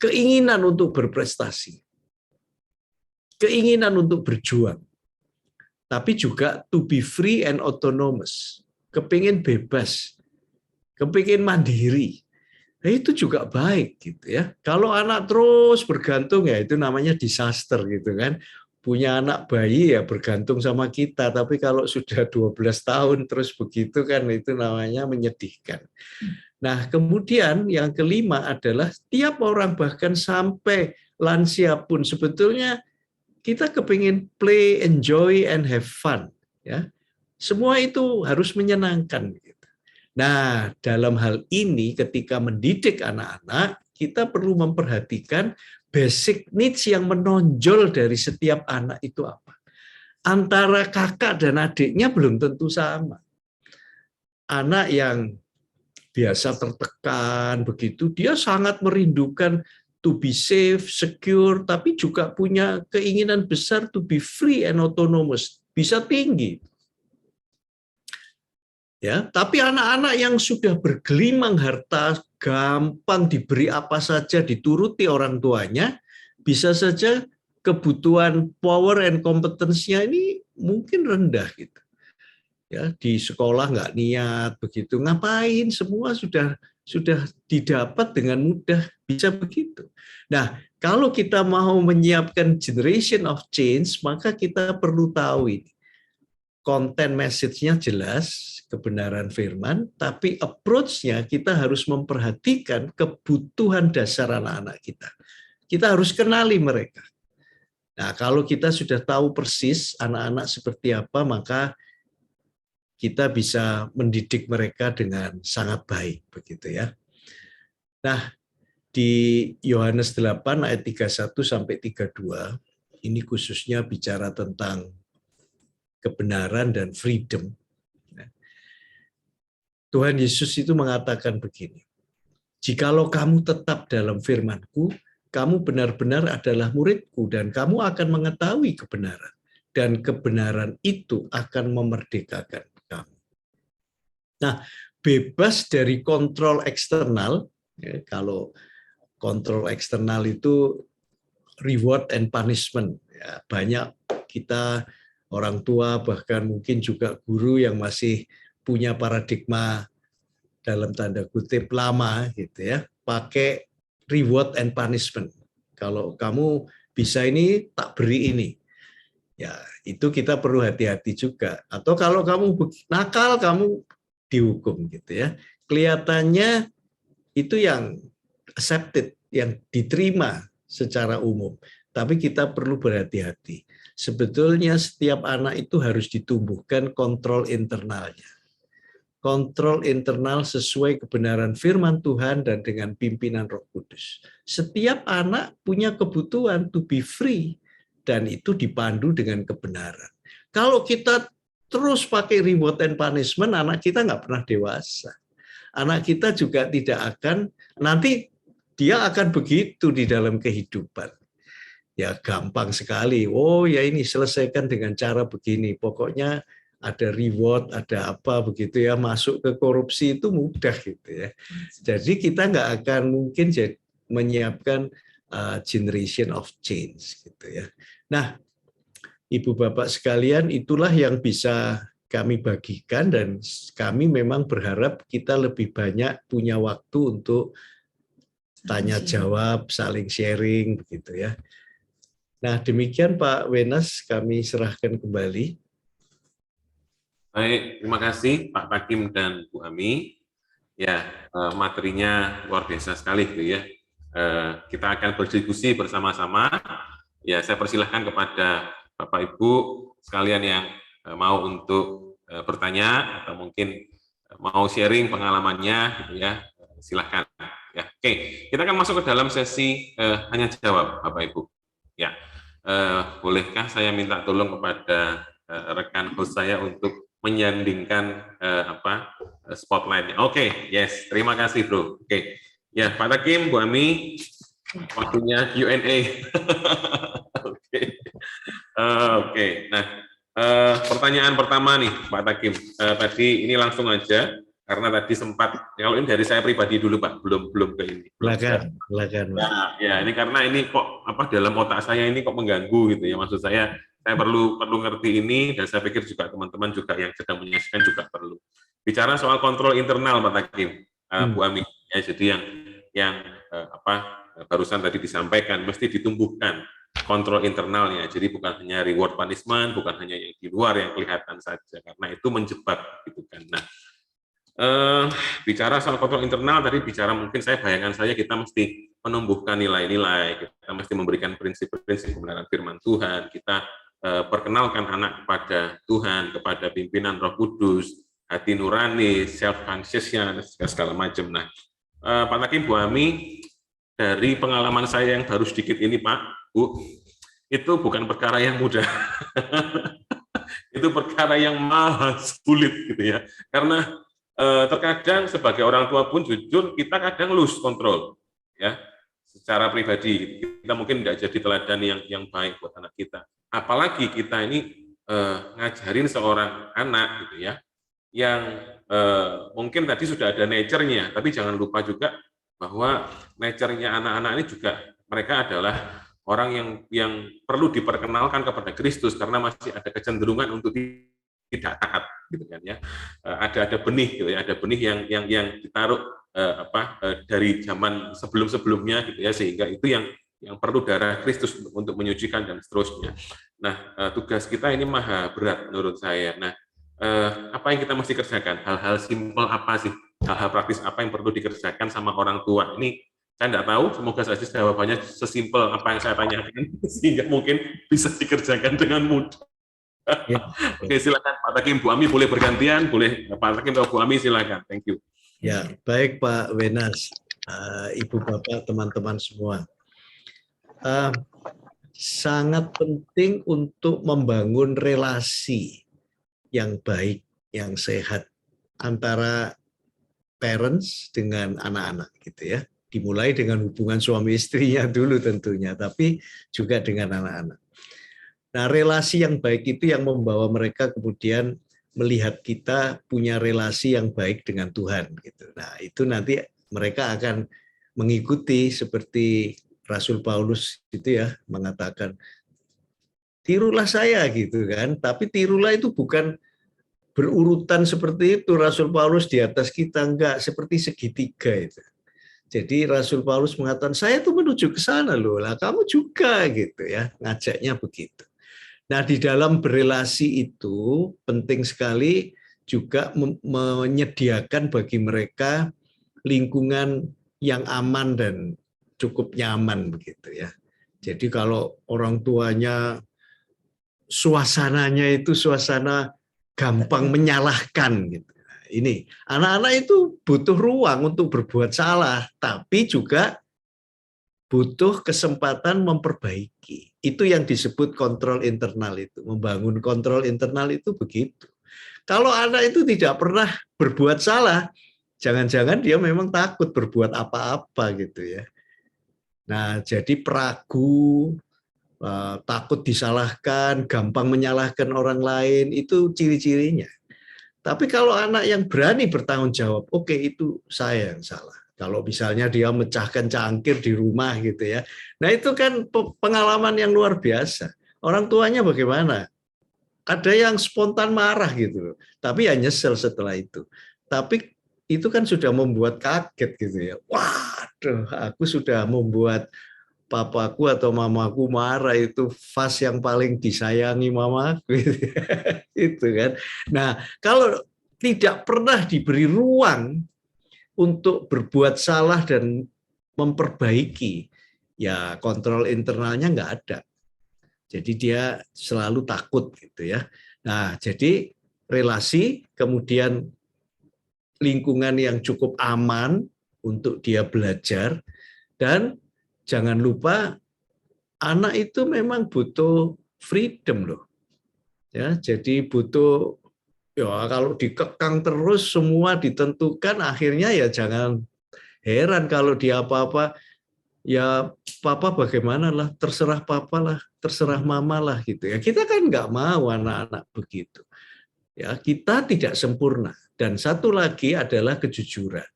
keinginan untuk berprestasi, keinginan untuk berjuang. Tapi juga to be free and autonomous, kepingin bebas, kepingin mandiri. Nah, itu juga baik gitu ya. Kalau anak terus bergantung ya itu namanya disaster gitu kan. Punya anak bayi ya bergantung sama kita, tapi kalau sudah 12 tahun terus begitu kan itu namanya menyedihkan. Nah, kemudian yang kelima adalah tiap orang bahkan sampai lansia pun sebetulnya kita kepingin play, enjoy, and have fun. Ya, semua itu harus menyenangkan. Nah, dalam hal ini ketika mendidik anak-anak, kita perlu memperhatikan basic needs yang menonjol dari setiap anak itu apa. Antara kakak dan adiknya belum tentu sama. Anak yang biasa tertekan begitu, dia sangat merindukan to be safe, secure, tapi juga punya keinginan besar to be free and autonomous, bisa tinggi. Ya, tapi anak-anak yang sudah bergelimang harta, gampang diberi apa saja, dituruti orang tuanya, bisa saja kebutuhan power and competence-nya ini mungkin rendah gitu. Ya, di sekolah nggak niat begitu, ngapain, semua sudah didapat dengan mudah, bisa begitu. Nah, kalau kita mau menyiapkan generation of change, maka kita perlu tahu ini. Konten message-nya jelas, kebenaran firman, tapi approach-nya kita harus memperhatikan kebutuhan dasar anak-anak kita. Kita harus kenali mereka. Nah, kalau kita sudah tahu persis anak-anak seperti apa, maka kita bisa mendidik mereka dengan sangat baik, begitu ya. Nah, di Yohanes 8 ayat 31 sampai 32, ini khususnya bicara tentang kebenaran dan freedom. Tuhan Yesus itu mengatakan begini, jikalau kamu tetap dalam firman-Ku, kamu benar-benar adalah murid-Ku, dan kamu akan mengetahui kebenaran, dan kebenaran itu akan memerdekakan kamu. Nah, bebas dari kontrol eksternal, ya, kalau kontrol eksternal itu reward and punishment, ya, banyak kita orang tua, bahkan mungkin juga guru yang masih punya paradigma dalam tanda kutip lama gitu ya, pakai reward and punishment. Kalau kamu bisa ini, tak beri ini. Ya, itu kita perlu hati-hati juga. Atau kalau kamu nakal, kamu dihukum gitu ya. Kelihatannya itu yang accepted, yang diterima secara umum. Tapi kita perlu berhati-hati. Sebetulnya setiap anak itu harus ditumbuhkan kontrol internalnya. Kontrol internal sesuai kebenaran firman Tuhan dan dengan pimpinan Roh Kudus. Setiap anak punya kebutuhan to be free, dan itu dipandu dengan kebenaran. Kalau kita terus pakai reward and punishment, anak kita nggak pernah dewasa. Anak kita juga tidak akan, nanti dia akan begitu di dalam kehidupan. Ya gampang sekali, oh ya ini selesaikan dengan cara begini, pokoknya ada reward, ada apa begitu ya, masuk ke korupsi itu mudah gitu ya. Jadi kita nggak akan mungkin menyiapkan generation of change gitu ya. Nah, Ibu Bapak sekalian, itulah yang bisa kami bagikan, dan kami memang berharap kita lebih banyak punya waktu untuk tanya jawab, saling sharing begitu ya. Nah, demikian Pak Wenas, kami serahkan kembali. Baik, terima kasih Pak Takim dan Bu Ami. Ya, materinya luar biasa sekali gitu ya. Kita akan berdiskusi bersama-sama. Ya, saya persilahkan kepada Bapak Ibu sekalian yang mau untuk bertanya atau mungkin mau sharing pengalamannya, gitu ya. Silahkan. Ya, oke, kita akan masuk ke dalam sesi hanya jawab, Bapak Ibu. Ya. Bolehkah saya minta tolong kepada rekan host saya untuk menyandingkan spotlight-nya? Oke, yes, terima kasih Bro. Oke, ya Pak Takim, Bu Ami, waktunya Q&A. Oke, nah pertanyaan pertama nih Pak Takim, tadi ini langsung aja. Karena tadi sempat, kalau ini dari saya pribadi dulu Pak, belum ke ini. Silakan. Ya, ini karena ini kok dalam otak saya ini kok mengganggu gitu ya. Maksud saya perlu ngerti ini, dan saya pikir juga teman-teman juga yang sedang menyaksikan juga perlu. Bicara soal kontrol internal Pak Takim, Bu Ami, ya, jadi yang barusan tadi disampaikan mesti ditumbuhkan kontrol internalnya. Jadi bukan hanya reward punishment, bukan hanya yang di luar yang kelihatan saja, karena itu menjebak gitu kan. Nah, bicara soal kontrol internal tadi, bicara mungkin bayangan saya kita mesti menumbuhkan nilai-nilai, kita mesti memberikan prinsip-prinsip kebenaran firman Tuhan, kita perkenalkan anak kepada Tuhan, kepada pimpinan Roh Kudus, hati nurani, self-consciousnya, segala macam. Nah, Pak Takim, Bu Ami, dari pengalaman saya yang baru sedikit ini Pak, Bu, itu bukan perkara yang mudah. Itu perkara yang mahal sulit gitu ya, karena terkadang sebagai orang tua pun jujur kita kadang lose control ya. secara pribadi kita mungkin tidak jadi teladan yang baik buat anak kita. Apalagi kita ini ngajarin seorang anak gitu ya, yang mungkin tadi sudah ada nature-nya, tapi jangan lupa juga bahwa nature-nya anak-anak ini juga mereka adalah orang yang perlu diperkenalkan kepada Kristus karena masih ada kecenderungan untuk tidak taat gitu kan ya. Ada benih gitu ya, ada benih yang ditaruh dari zaman sebelum-sebelumnya gitu ya, sehingga itu yang perlu darah Kristus untuk menyucikan dan seterusnya. Nah, tugas kita ini maha berat menurut saya. Nah, apa yang kita mesti kerjakan? Hal-hal simpel apa sih? Hal-hal praktis apa yang perlu dikerjakan sama orang tua? Ini saya tidak tahu, semoga saja jawabannya sesimpel apa yang saya tanyakan, sehingga mungkin bisa dikerjakan dengan mudah. Ya. Oke, silakan Pak Takim, Bu Ami boleh bergantian, boleh Pak Takim atau Bu Ami silakan. Thank you. Ya, baik Pak Wenas, Ibu Bapak, teman-teman semua. Sangat penting untuk membangun relasi yang baik, yang sehat antara parents dengan anak-anak gitu ya. Dimulai dengan hubungan suami istrinya dulu tentunya, tapi juga dengan anak-anak. Nah, relasi yang baik itu yang membawa mereka kemudian melihat kita punya relasi yang baik dengan Tuhan gitu. Nah, itu nanti mereka akan mengikuti seperti Rasul Paulus itu ya, mengatakan tirulah saya gitu kan, tapi tirulah itu bukan berurutan seperti itu. Rasul Paulus di atas kita, enggak, seperti segitiga itu. Jadi Rasul Paulus mengatakan, saya tuh menuju ke sana loh, lah kamu juga gitu ya, ngajaknya begitu. Nah, di dalam berelasi itu penting sekali juga menyediakan bagi mereka lingkungan yang aman dan cukup nyaman begitu ya. Jadi kalau orang tuanya suasananya itu suasana gampang menyalahkan gitu. Ini anak-anak itu butuh ruang untuk berbuat salah, tapi juga butuh kesempatan memperbaiki. Itu yang disebut kontrol internal itu. Membangun kontrol internal itu begitu. Kalau anak itu tidak pernah berbuat salah, jangan-jangan dia memang takut berbuat apa-apa gitu ya. Nah, jadi peragu, takut disalahkan, gampang menyalahkan orang lain, itu ciri-cirinya. Tapi kalau anak yang berani bertanggung jawab, oke, itu saya yang salah. Kalau misalnya dia mecahkan cangkir di rumah gitu ya. Nah, itu kan pengalaman yang luar biasa. Orang tuanya bagaimana? Ada yang spontan marah gitu loh. Tapi ya nyesel setelah itu. Tapi itu kan sudah membuat kaget gitu ya. Waduh, aku sudah membuat papaku atau mamaku marah, itu fase yang paling disayangi mamaku itu kan. Nah, kalau tidak pernah diberi ruang untuk berbuat salah dan memperbaiki, ya kontrol internalnya nggak ada. Jadi dia selalu takut gitu ya. Nah, jadi relasi, kemudian lingkungan yang cukup aman untuk dia belajar, dan jangan lupa anak itu memang butuh freedom loh. Ya, jadi butuh, ya kalau dikekang terus semua ditentukan, akhirnya ya jangan heran kalau dia apa-apa, ya papa bagaimana lah, terserah papa lah, terserah mama lah gitu ya. Kita kan nggak mau anak-anak begitu. Ya, kita tidak sempurna. Dan satu lagi adalah kejujuran.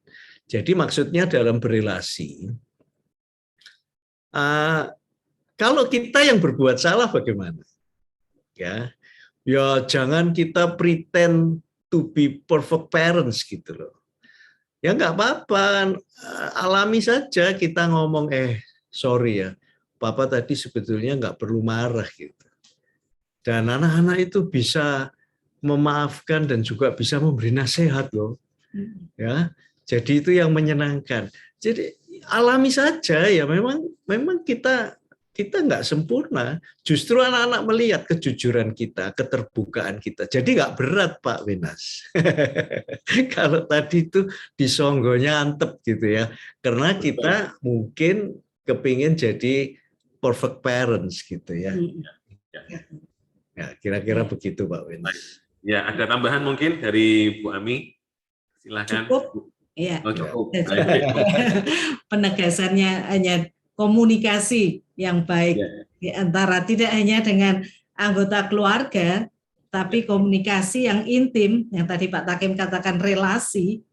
Jadi maksudnya dalam berelasi, kalau kita yang berbuat salah bagaimana? Ya, jangan kita pretend to be perfect parents gitu loh. Ya nggak apa-apa, alami saja kita ngomong, sorry ya, papa tadi sebetulnya nggak perlu marah gitu. Dan anak-anak itu bisa memaafkan dan juga bisa memberi nasihat loh. Ya, jadi itu yang menyenangkan. Jadi alami saja ya, memang kita nggak sempurna. Justru anak-anak melihat kejujuran kita, keterbukaan kita. Jadi nggak berat Pak Wenas. Kalau tadi itu disonggonya antep gitu ya. Karena kita mungkin kepingin jadi perfect parents gitu ya. Ya, kira-kira begitu Pak Wenas. Ya, ada tambahan mungkin dari Bu Ami? Silakan. Cukup. Iya. Oh, cukup. Penegasannya hanya komunikasi yang baik Ya. di antara tidak hanya dengan anggota keluarga, tapi komunikasi yang intim, yang tadi Pak Takim katakan relasi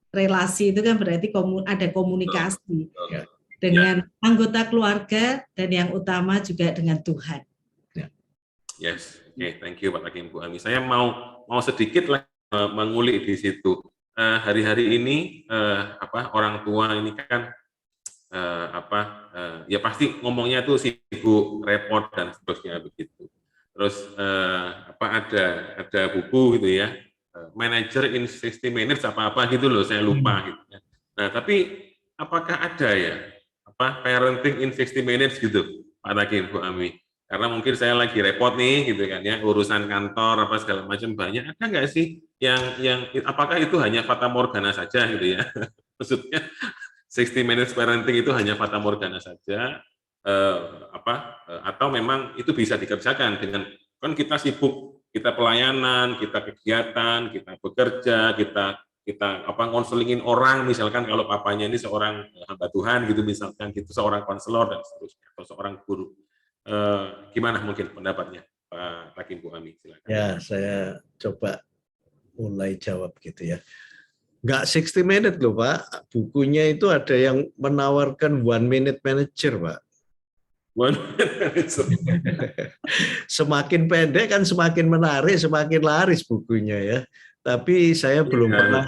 itu kan berarti ada komunikasi Ya. dengan anggota keluarga dan yang utama juga dengan Tuhan. Yes, oke, thank you Pak Takim, Bu Ami. Saya mau sedikit lagi mengulik di situ. Hari-hari ini orang tua ini kan ya pasti ngomongnya tuh sibuk, repot dan seterusnya begitu. Terus ada buku gitu ya, Manager in 60 Minutes apa gitu loh, saya lupa gitu. Nah, tapi apakah ada ya parenting in 60 minutes gitu, Pak Takim, Bu Ami? Karena mungkin saya lagi repot nih gitu kan ya, urusan kantor apa segala macam banyak. Ada nggak sih yang apakah itu hanya fata morgana saja gitu ya? Maksudnya 60 minutes parenting itu hanya fata morgana saja atau memang itu bisa dikerjakan dengan kan kita sibuk, kita pelayanan, kita kegiatan, kita bekerja, kita konselingin orang, misalkan kalau papanya ini seorang hamba Tuhan gitu, misalkan gitu, seorang konselor dan seterusnya, atau seorang guru. Gimana mungkin pendapatnya Pak Takim, Bu Ami? Silakan. Ya, saya coba mulai jawab gitu ya. Nggak 60 minute loh Pak, bukunya itu ada yang menawarkan 1 minute manager Pak. Semakin pendek kan semakin menarik, semakin laris bukunya ya. Tapi saya belum pernah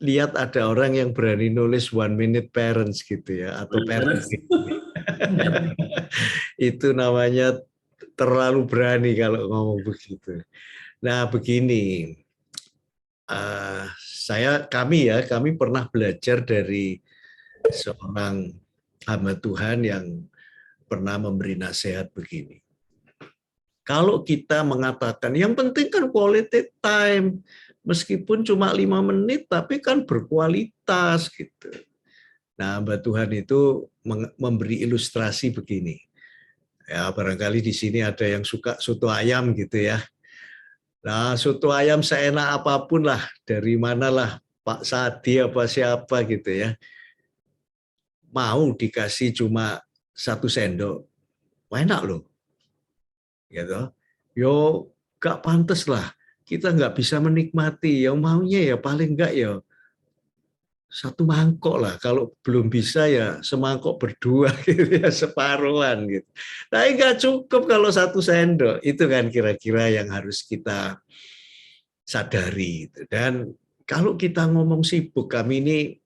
lihat ada orang yang berani nulis 1 minute parents gitu ya, atau parents. Itu namanya terlalu berani kalau ngomong begitu. Nah begini, kami pernah belajar dari seorang hamba Tuhan yang pernah memberi nasihat begini. Kalau kita mengatakan yang penting kan quality time, meskipun cuma 5 menit tapi kan berkualitas gitu. Nah, hamba Tuhan itu memberi ilustrasi begini. Ya, barangkali di sini ada yang suka soto ayam gitu ya. Nah, soto ayam seenak apapun lah, dari manalah Pak Sadi apa siapa gitu ya. Mau dikasih cuma 1 sendok, enak loh. Gitu. Yo gak pantas lah, kita nggak bisa menikmati, yang maunya ya paling enggak ya 1 mangkok lah, kalau belum bisa ya semangkok berdua gitu ya, separuhan gitu. Tapi nggak cukup kalau 1 sendok, itu kan kira-kira yang harus kita sadari. Dan kalau kita ngomong sibuk, kami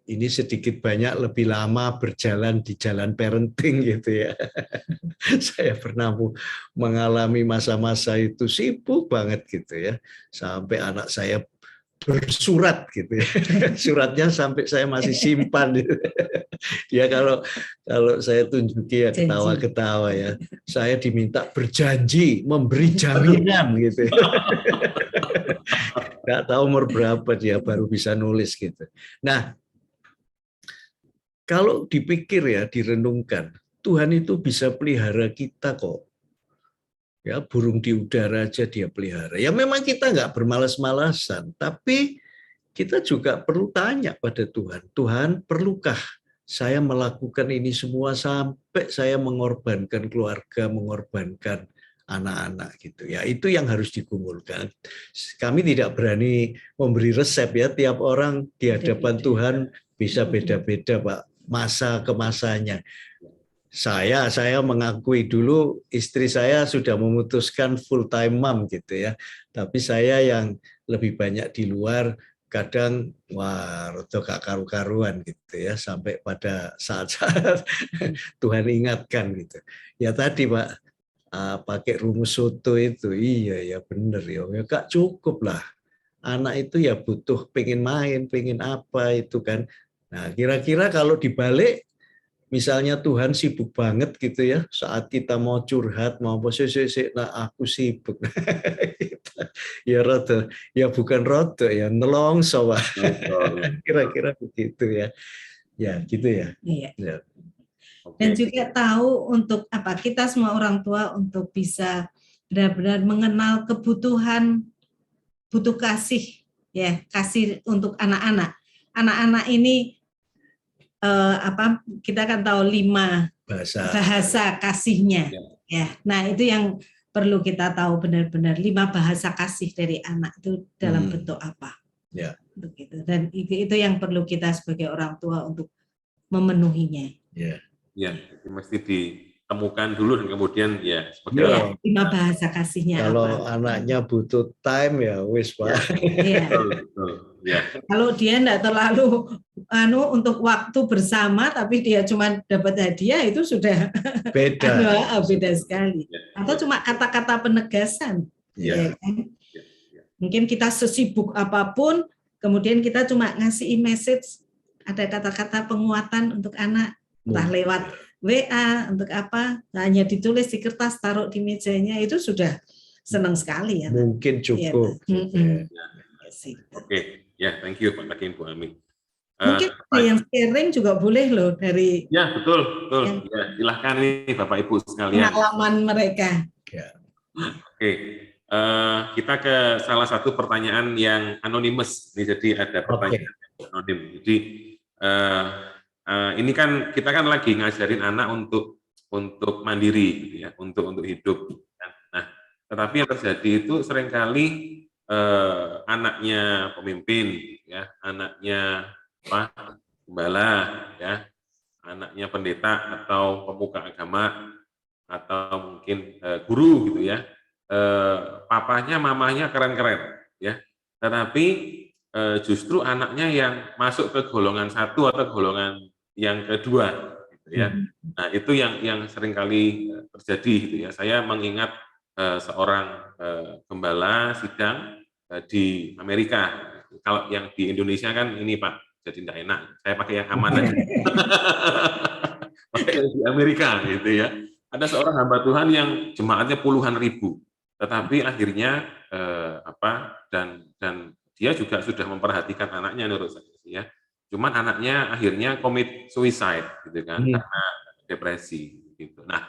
ini sedikit banyak lebih lama berjalan di jalan parenting gitu ya. Saya pernah mengalami masa-masa itu sibuk banget gitu ya, sampai anak saya bersurat gitu ya. Suratnya sampai saya masih simpan gitu. Ya kalau saya tunjuki ya ketawa-ketawa ya. Saya diminta berjanji memberi jaminan gitu. Nggak tahu umur berapa dia baru bisa nulis gitu. Nah, kalau dipikir ya, direnungkan, Tuhan itu bisa pelihara kita kok. Ya, burung di udara aja dia pelihara. Ya memang kita nggak bermalas-malasan, tapi kita juga perlu tanya pada Tuhan, Tuhan perlukah saya melakukan ini semua sampai saya mengorbankan keluarga, mengorbankan anak-anak gitu ya, itu yang harus digumulkan. Kami tidak berani memberi resep ya, tiap orang di hadapan Tuhan bisa beda-beda Pak, masa ke masanya. Saya mengakui dulu istri saya sudah memutuskan full time mom gitu ya, tapi saya yang lebih banyak di luar, kadang rodo gak karu-karuan gitu ya, sampai pada saat-saat Tuhan ingatkan gitu. Ya tadi Pak, pakai rumus soto itu, iya ya bener ya gak cukup lah, anak itu ya butuh pengen main, pengen apa itu kan. Nah kira-kira kalau dibalik, misalnya Tuhan sibuk banget gitu ya, saat kita mau curhat, mau apa nah aku sibuk. Ya rodo, ya bukan rodo ya, nelongso Pak. Kira-kira begitu ya. Ya gitu ya. Iya. Ya. Dan juga tahu untuk apa, kita semua orang tua untuk bisa benar-benar mengenal kebutuhan, butuh kasih ya, kasih untuk anak-anak. Anak-anak ini kita kan tahu 5 bahasa kasihnya. Ya, nah itu yang perlu kita tahu benar-benar 5 bahasa kasih dari anak itu dalam bentuk apa. Ya. Begitu. Dan itu yang perlu kita sebagai orang tua untuk memenuhinya. Ya. Ya, mesti ditemukan dulu dan kemudian ya sebagai Ya, 5 bahasa kasihnya kalau apa. anaknya butuh time ya wis Pak. Ya. betul. Ya. Kalau dia enggak terlalu untuk waktu bersama tapi dia cuma dapat hadiah itu sudah Beda. beda sekali. Atau cuma kata-kata penegasan. Ya. Ya kan? Mungkin kita sesibuk apapun, kemudian kita cuma ngasih message, ada kata-kata penguatan untuk anak, entah lewat WA, untuk apa, hanya ditulis di kertas, taruh di mejanya, itu sudah senang sekali ya. Mungkin cukup. Ya. Oke, ya, thank you Pak Hakim, Bu Ami. Mungkin ada yang sharing juga boleh loh dari ya betul. Ya, silahkan nih Bapak Ibu sekalian. pengalaman mereka. Ya. Oke, kita ke salah satu pertanyaan yang anonymous. Ini jadi ada pertanyaan anonim. Jadi ini kan kita kan lagi ngajarin anak untuk mandiri, gitu ya, untuk hidup. Nah, tetapi yang terjadi itu seringkali anaknya pemimpin, ya, anaknya gembala, ya, anaknya pendeta atau pemuka agama atau mungkin guru, gitu ya. Papanya, mamanya keren-keren, ya. Tetapi justru anaknya yang masuk ke golongan 1 atau golongan yang kedua, gitu ya. Nah, itu yang seringkali terjadi, gitu ya. Saya mengingat seorang gembala sidang di Amerika. Kalau yang di Indonesia kan ini Pak, jadi tidak enak. Saya pakai yang aman aja. Pakai yang di Amerika, gitu ya. Ada seorang hamba Tuhan yang jemaatnya puluhan ribu, tetapi akhirnya dan dia juga sudah memperhatikan anaknya menurut saya, ya. Cuman anaknya akhirnya commit suicide, gitu kan, karena depresi, gitu. Nah,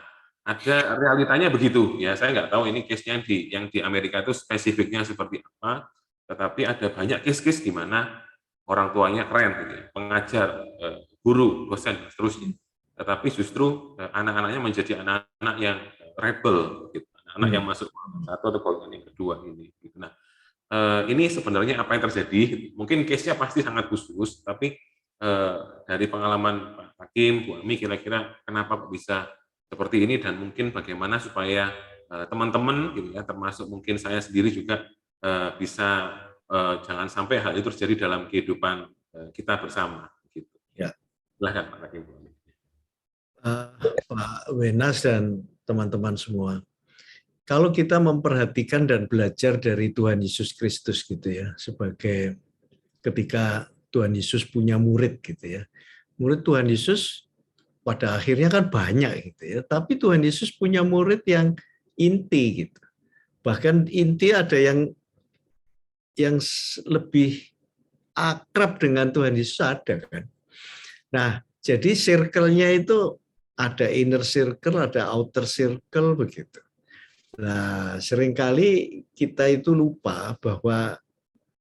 ada realitanya begitu, ya. Saya nggak tahu ini case-nya yang di Amerika itu spesifiknya seperti apa, tetapi ada banyak case-case di mana orang tuanya keren, gitu ya, pengajar, guru, dosen, dan seterusnya. Tetapi justru anak-anaknya menjadi anak-anak yang rebel, gitu. Anak yang masuk golongan 1 atau golongan yang kedua ini. Gitu. Nah, ini sebenarnya apa yang terjadi? Mungkin case-nya pasti sangat khusus, tapi dari pengalaman Pak Hakim, Bu Ami, kira-kira kenapa bisa seperti ini dan mungkin bagaimana supaya teman-teman, gitu ya, termasuk mungkin saya sendiri juga bisa jangan sampai hal itu terjadi dalam kehidupan kita bersama. Gitu. Ya. Silahkan Pak Hakim, Bu Ami. Pak Wenas dan teman-teman semua. Kalau kita memperhatikan dan belajar dari Tuhan Yesus Kristus gitu ya, sebagai ketika Tuhan Yesus punya murid gitu ya. Murid Tuhan Yesus pada akhirnya kan banyak gitu ya, tapi Tuhan Yesus punya murid yang inti gitu. Bahkan inti ada yang lebih akrab dengan Tuhan Yesus ada kan. Nah, jadi circle-nya itu ada inner circle, ada outer circle begitu. Nah, seringkali kita itu lupa bahwa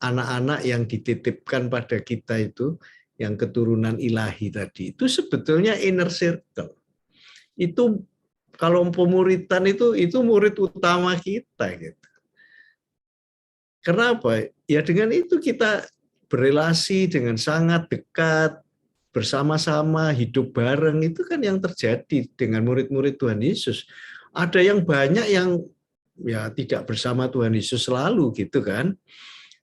anak-anak yang dititipkan pada kita itu, yang keturunan ilahi tadi, itu sebetulnya inner circle. Itu kalau pemuritan itu murid utama kita gitu. Kenapa? Ya dengan itu kita berelasi dengan sangat dekat, bersama-sama, hidup bareng, itu kan yang terjadi dengan murid-murid Tuhan Yesus. Ada yang banyak yang ya tidak bersama Tuhan Yesus selalu gitu kan.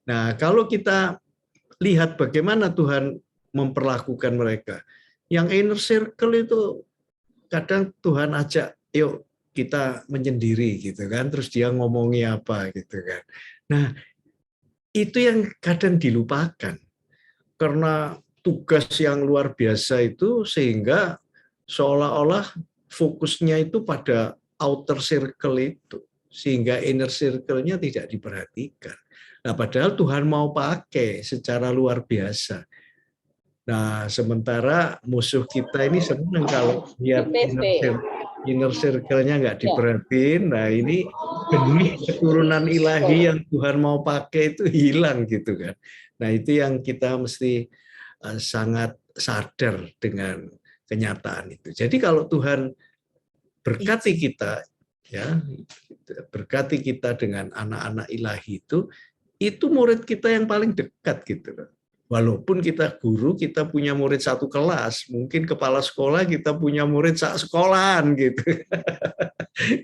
Nah, kalau kita lihat bagaimana Tuhan memperlakukan mereka, yang inner circle itu kadang Tuhan ajak, yuk kita menyendiri gitu kan, terus dia ngomongi apa gitu kan. Nah, itu yang kadang dilupakan karena tugas yang luar biasa itu, sehingga seolah-olah fokusnya itu pada outer circle itu, sehingga inner circle-nya tidak diperhatikan. Nah, padahal Tuhan mau pakai secara luar biasa. Nah, sementara musuh kita ini senang kalau lihat inner circle-nya nggak diperhatiin. Nah, ini benih keturunan ilahi yang Tuhan mau pakai itu hilang gitu kan. Nah, itu yang kita mesti sangat sadar dengan kenyataan itu. Jadi kalau Tuhan berkati kita, ya, berkati kita dengan anak-anak ilahi itu murid kita yang paling dekat gitu loh. Walaupun kita guru, kita punya murid satu kelas, mungkin kepala sekolah kita punya murid sak sekolahan gitu.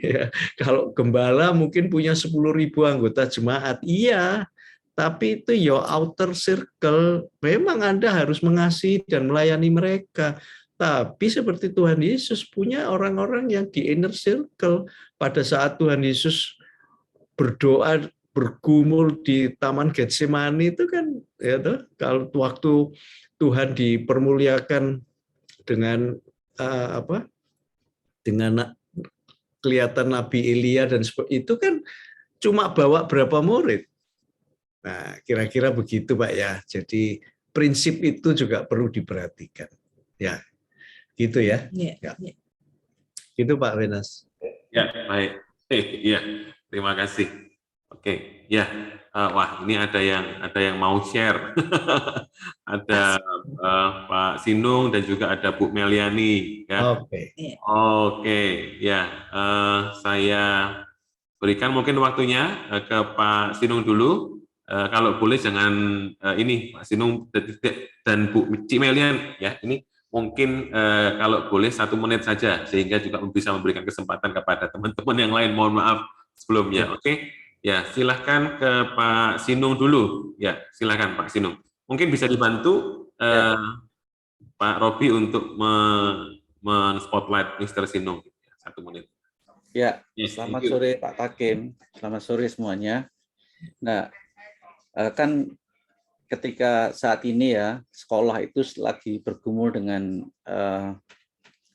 Ya, kalau gembala mungkin punya 10.000 anggota jemaat, iya, tapi itu your outer circle. Memang Anda harus mengasihi dan melayani mereka. Tapi seperti Tuhan Yesus punya orang-orang yang di inner circle. Pada saat Tuhan Yesus berdoa, bergumul di Taman Getsemani itu kan, ya toh, kalau waktu Tuhan dipermuliakan dengan dengan kelihatan Nabi Elia dan itu kan cuma bawa berapa murid. Nah, kira-kira begitu Pak ya. Jadi prinsip itu juga perlu diperhatikan. Ya, gitu ya. Ya. Gitu Pak Wenas. Ya, baik. Iya, terima kasih. Oke, ya. Wah, ini ada yang mau share. Ada Pak Sinung dan juga ada Bu Meliani. Ya. Oke, ya. Saya berikan mungkin waktunya ke Pak Sinung dulu. Kalau boleh jangan ini Pak Sinung dan Bu Cik Melian ya. Ini mungkin kalau boleh 1 menit saja sehingga juga bisa memberikan kesempatan kepada teman-teman yang lain. Mohon maaf sebelumnya. Oke. Ya, silahkan ke Pak Sinung dulu. Ya, silahkan Pak Sinung. Mungkin bisa dibantu Pak Robi untuk men-spotlight Mr. Sinung. 1 menit. Ya, selamat sore Pak Takim. Selamat sore semuanya. Nah, kan ketika saat ini ya sekolah itu lagi bergumul dengan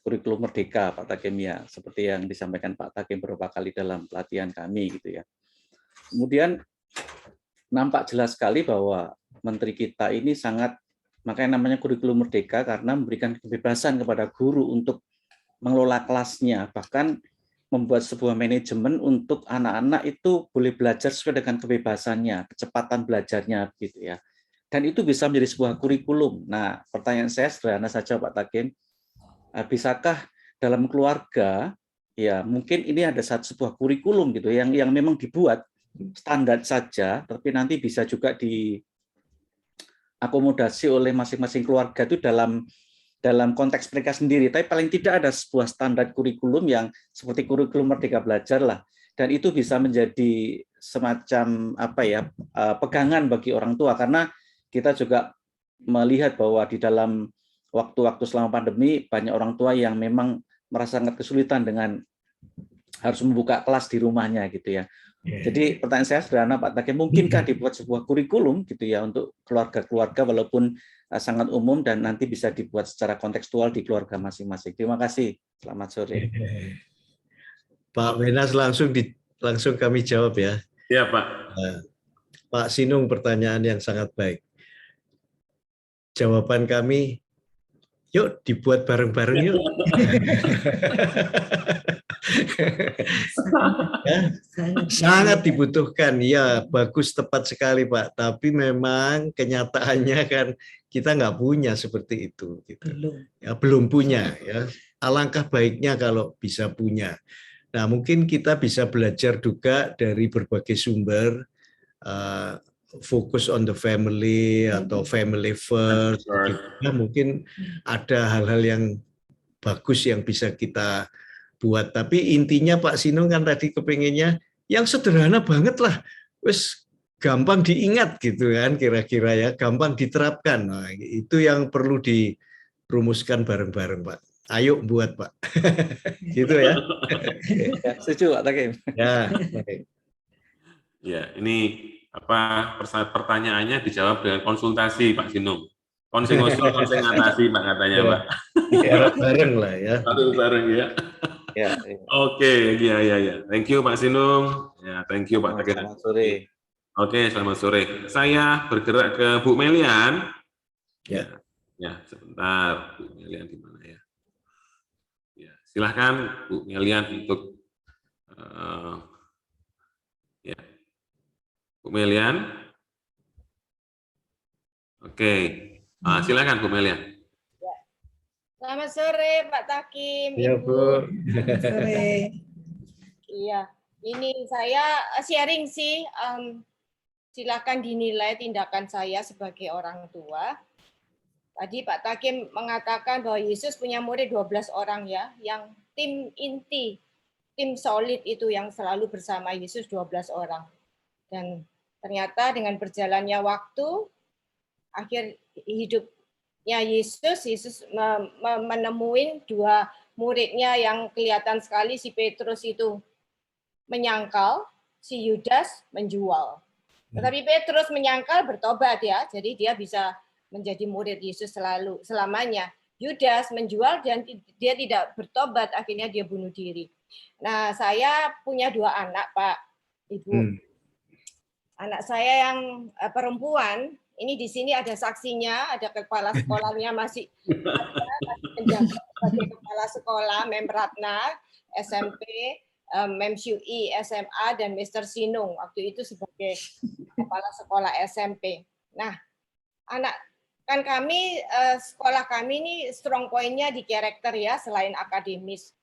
kurikulum merdeka Pak Takim ya, seperti yang disampaikan Pak Takim beberapa kali dalam pelatihan kami gitu ya. Kemudian nampak jelas sekali bahwa menteri kita ini sangat, makanya namanya kurikulum merdeka karena memberikan kebebasan kepada guru untuk mengelola kelasnya, bahkan membuat sebuah manajemen untuk anak-anak itu boleh belajar sesuai dengan kebebasannya, kecepatan belajarnya gitu ya. Dan itu bisa menjadi sebuah kurikulum. Nah, pertanyaan saya sederhana saja Pak Takim, bisakah dalam keluarga ya mungkin ini ada sebuah kurikulum gitu yang memang dibuat standar saja, tapi nanti bisa juga diakomodasi oleh masing-masing keluarga itu dalam konteks mereka sendiri, tapi paling tidak ada sebuah standar kurikulum yang seperti kurikulum Merdeka Belajar lah, dan itu bisa menjadi semacam pegangan bagi orang tua, karena kita juga melihat bahwa di dalam waktu-waktu selama pandemi banyak orang tua yang memang merasa sangat kesulitan dengan harus membuka kelas di rumahnya gitu ya. Jadi pertanyaan saya sederhana Pak Takim, mungkinkah dibuat sebuah kurikulum gitu ya untuk keluarga-keluarga walaupun sangat umum dan nanti bisa dibuat secara kontekstual di keluarga masing-masing. Terima kasih. Selamat sore. Pak Wenas langsung kami jawab ya. Iya Pak. Pak Sinung pertanyaan yang sangat baik. Jawaban kami, yuk dibuat bareng-bareng yuk. Ya, sangat dibutuhkan, ya bagus tepat sekali Pak. Tapi memang kenyataannya kan kita nggak punya seperti itu, gitu. Ya, belum punya. Ya, alangkah baiknya kalau bisa punya. Nah, mungkin kita bisa belajar juga dari berbagai sumber, fokus on the family atau family first. Gitu. Mungkin ada hal-hal yang bagus yang bisa kita buat, tapi intinya Pak Sinung kan tadi kepinginnya yang sederhana banget lah, wes gampang diingat gitu kan, kira-kira ya, gampang diterapkan. Nah, itu yang perlu dirumuskan bareng-bareng Pak. Ayo buat Pak. Gitu ya. Ya, setuju Pak Takim. Ya, baik. Ya, ini pertanyaannya dijawab dengan konsultasi Pak Sinung. Konsul ngatasi Pak katanya Pak. Bareng lah ya. Bareng ya. Ya. Oke, ya. Thank you Pak Sinung. Ya, thank you Pak Takim. Selamat sore. Oke, selamat sore. Saya bergerak ke Bu Melian. Ya. Ya, sebentar. Bu Melian di mana ya? Ya, silahkan Bu Melian untuk ya. Bu Melian. Oke. Silakan Bu Melian. Selamat sore Pak Takim, Ya, Ibu. Bu. Sore. Iya, ini saya sharing sih. Silakan dinilai tindakan saya sebagai orang tua. Tadi Pak Takim mengatakan bahwa Yesus punya murid 12 orang ya, yang tim inti, tim solid itu yang selalu bersama Yesus 12 orang. Dan ternyata dengan berjalannya waktu, akhir hidupnya Yesus menemuin dua muridnya yang kelihatan sekali, si Petrus itu menyangkal, si Yudas menjual. Tetapi Petrus menyangkal, bertobat ya, jadi dia bisa menjadi murid Yesus selamanya. Yudas menjual dan dia tidak bertobat, akhirnya dia bunuh diri. Nah, saya punya 2 anak, Pak, Ibu. Anak saya yang perempuan, ini di sini ada saksinya, ada kepala sekolahnya masih menjabat sebagai kepala sekolah, Mem Ratna, SMP, Mem Syui, SMA, dan Mr. Sinung, waktu itu sebagai kepala sekolah SMP. Nah, kan kami, sekolah kami ini strong point-nya di karakter ya, selain akademis.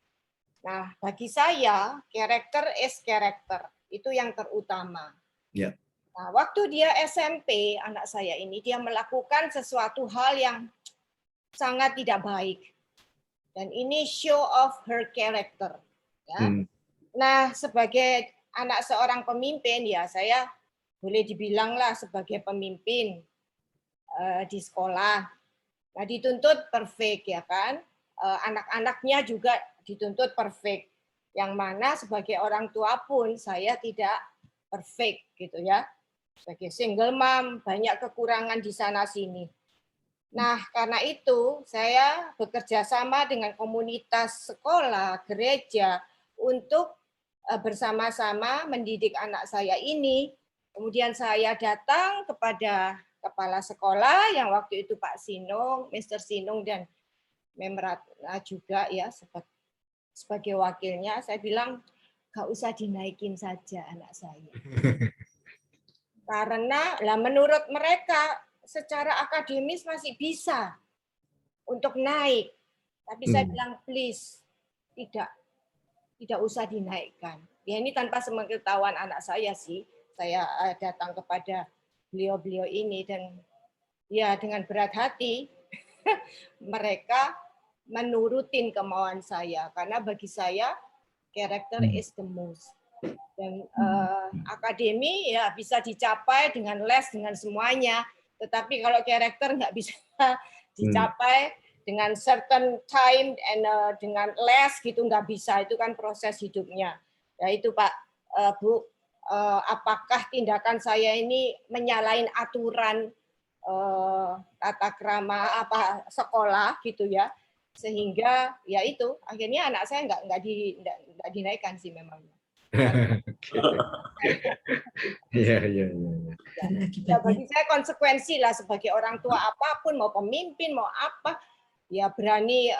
Nah, bagi saya, karakter is karakter. Itu yang terutama. Ya. Nah, waktu dia SMP, anak saya ini, dia melakukan sesuatu hal yang sangat tidak baik. Dan ini show of her character. Ya. Nah, sebagai anak seorang pemimpin, ya saya boleh dibilang lah sebagai pemimpin di sekolah. Nah, dituntut perfect ya kan. Anak-anaknya juga dituntut perfect. Yang mana sebagai orang tua pun saya tidak perfect gitu ya. Sebagai single mom, banyak kekurangan di sana sini. Nah, karena itu saya bekerja sama dengan komunitas sekolah, gereja untuk bersama-sama mendidik anak saya ini. Kemudian saya datang kepada kepala sekolah yang waktu itu Pak Sinung, Mr. Sinung dan Mem Ratna juga ya sebagai wakilnya. Saya bilang gak usah dinaikin saja anak saya. Karena menurut mereka secara akademis masih bisa untuk naik. Tapi saya bilang please tidak usah dinaikkan. Ya ini tanpa sepengetahuan anak saya sih. Saya datang kepada beliau-beliau ini dan ya dengan berat hati mereka menurutin kemauan saya karena bagi saya character is the most. Dan akademi ya bisa dicapai dengan les, dengan semuanya. Tetapi kalau karakter nggak bisa dicapai dengan certain time and dengan les gitu nggak bisa. Itu kan proses hidupnya. Ya itu Pak, Bu, apakah tindakan saya ini menyalahin aturan tata krama apa sekolah gitu ya? Sehingga ya itu akhirnya anak saya nggak dinaikkan sih memang. Ya. Ya, bagi saya konsekuensi lah sebagai orang tua apapun, mau pemimpin, mau apa, ya berani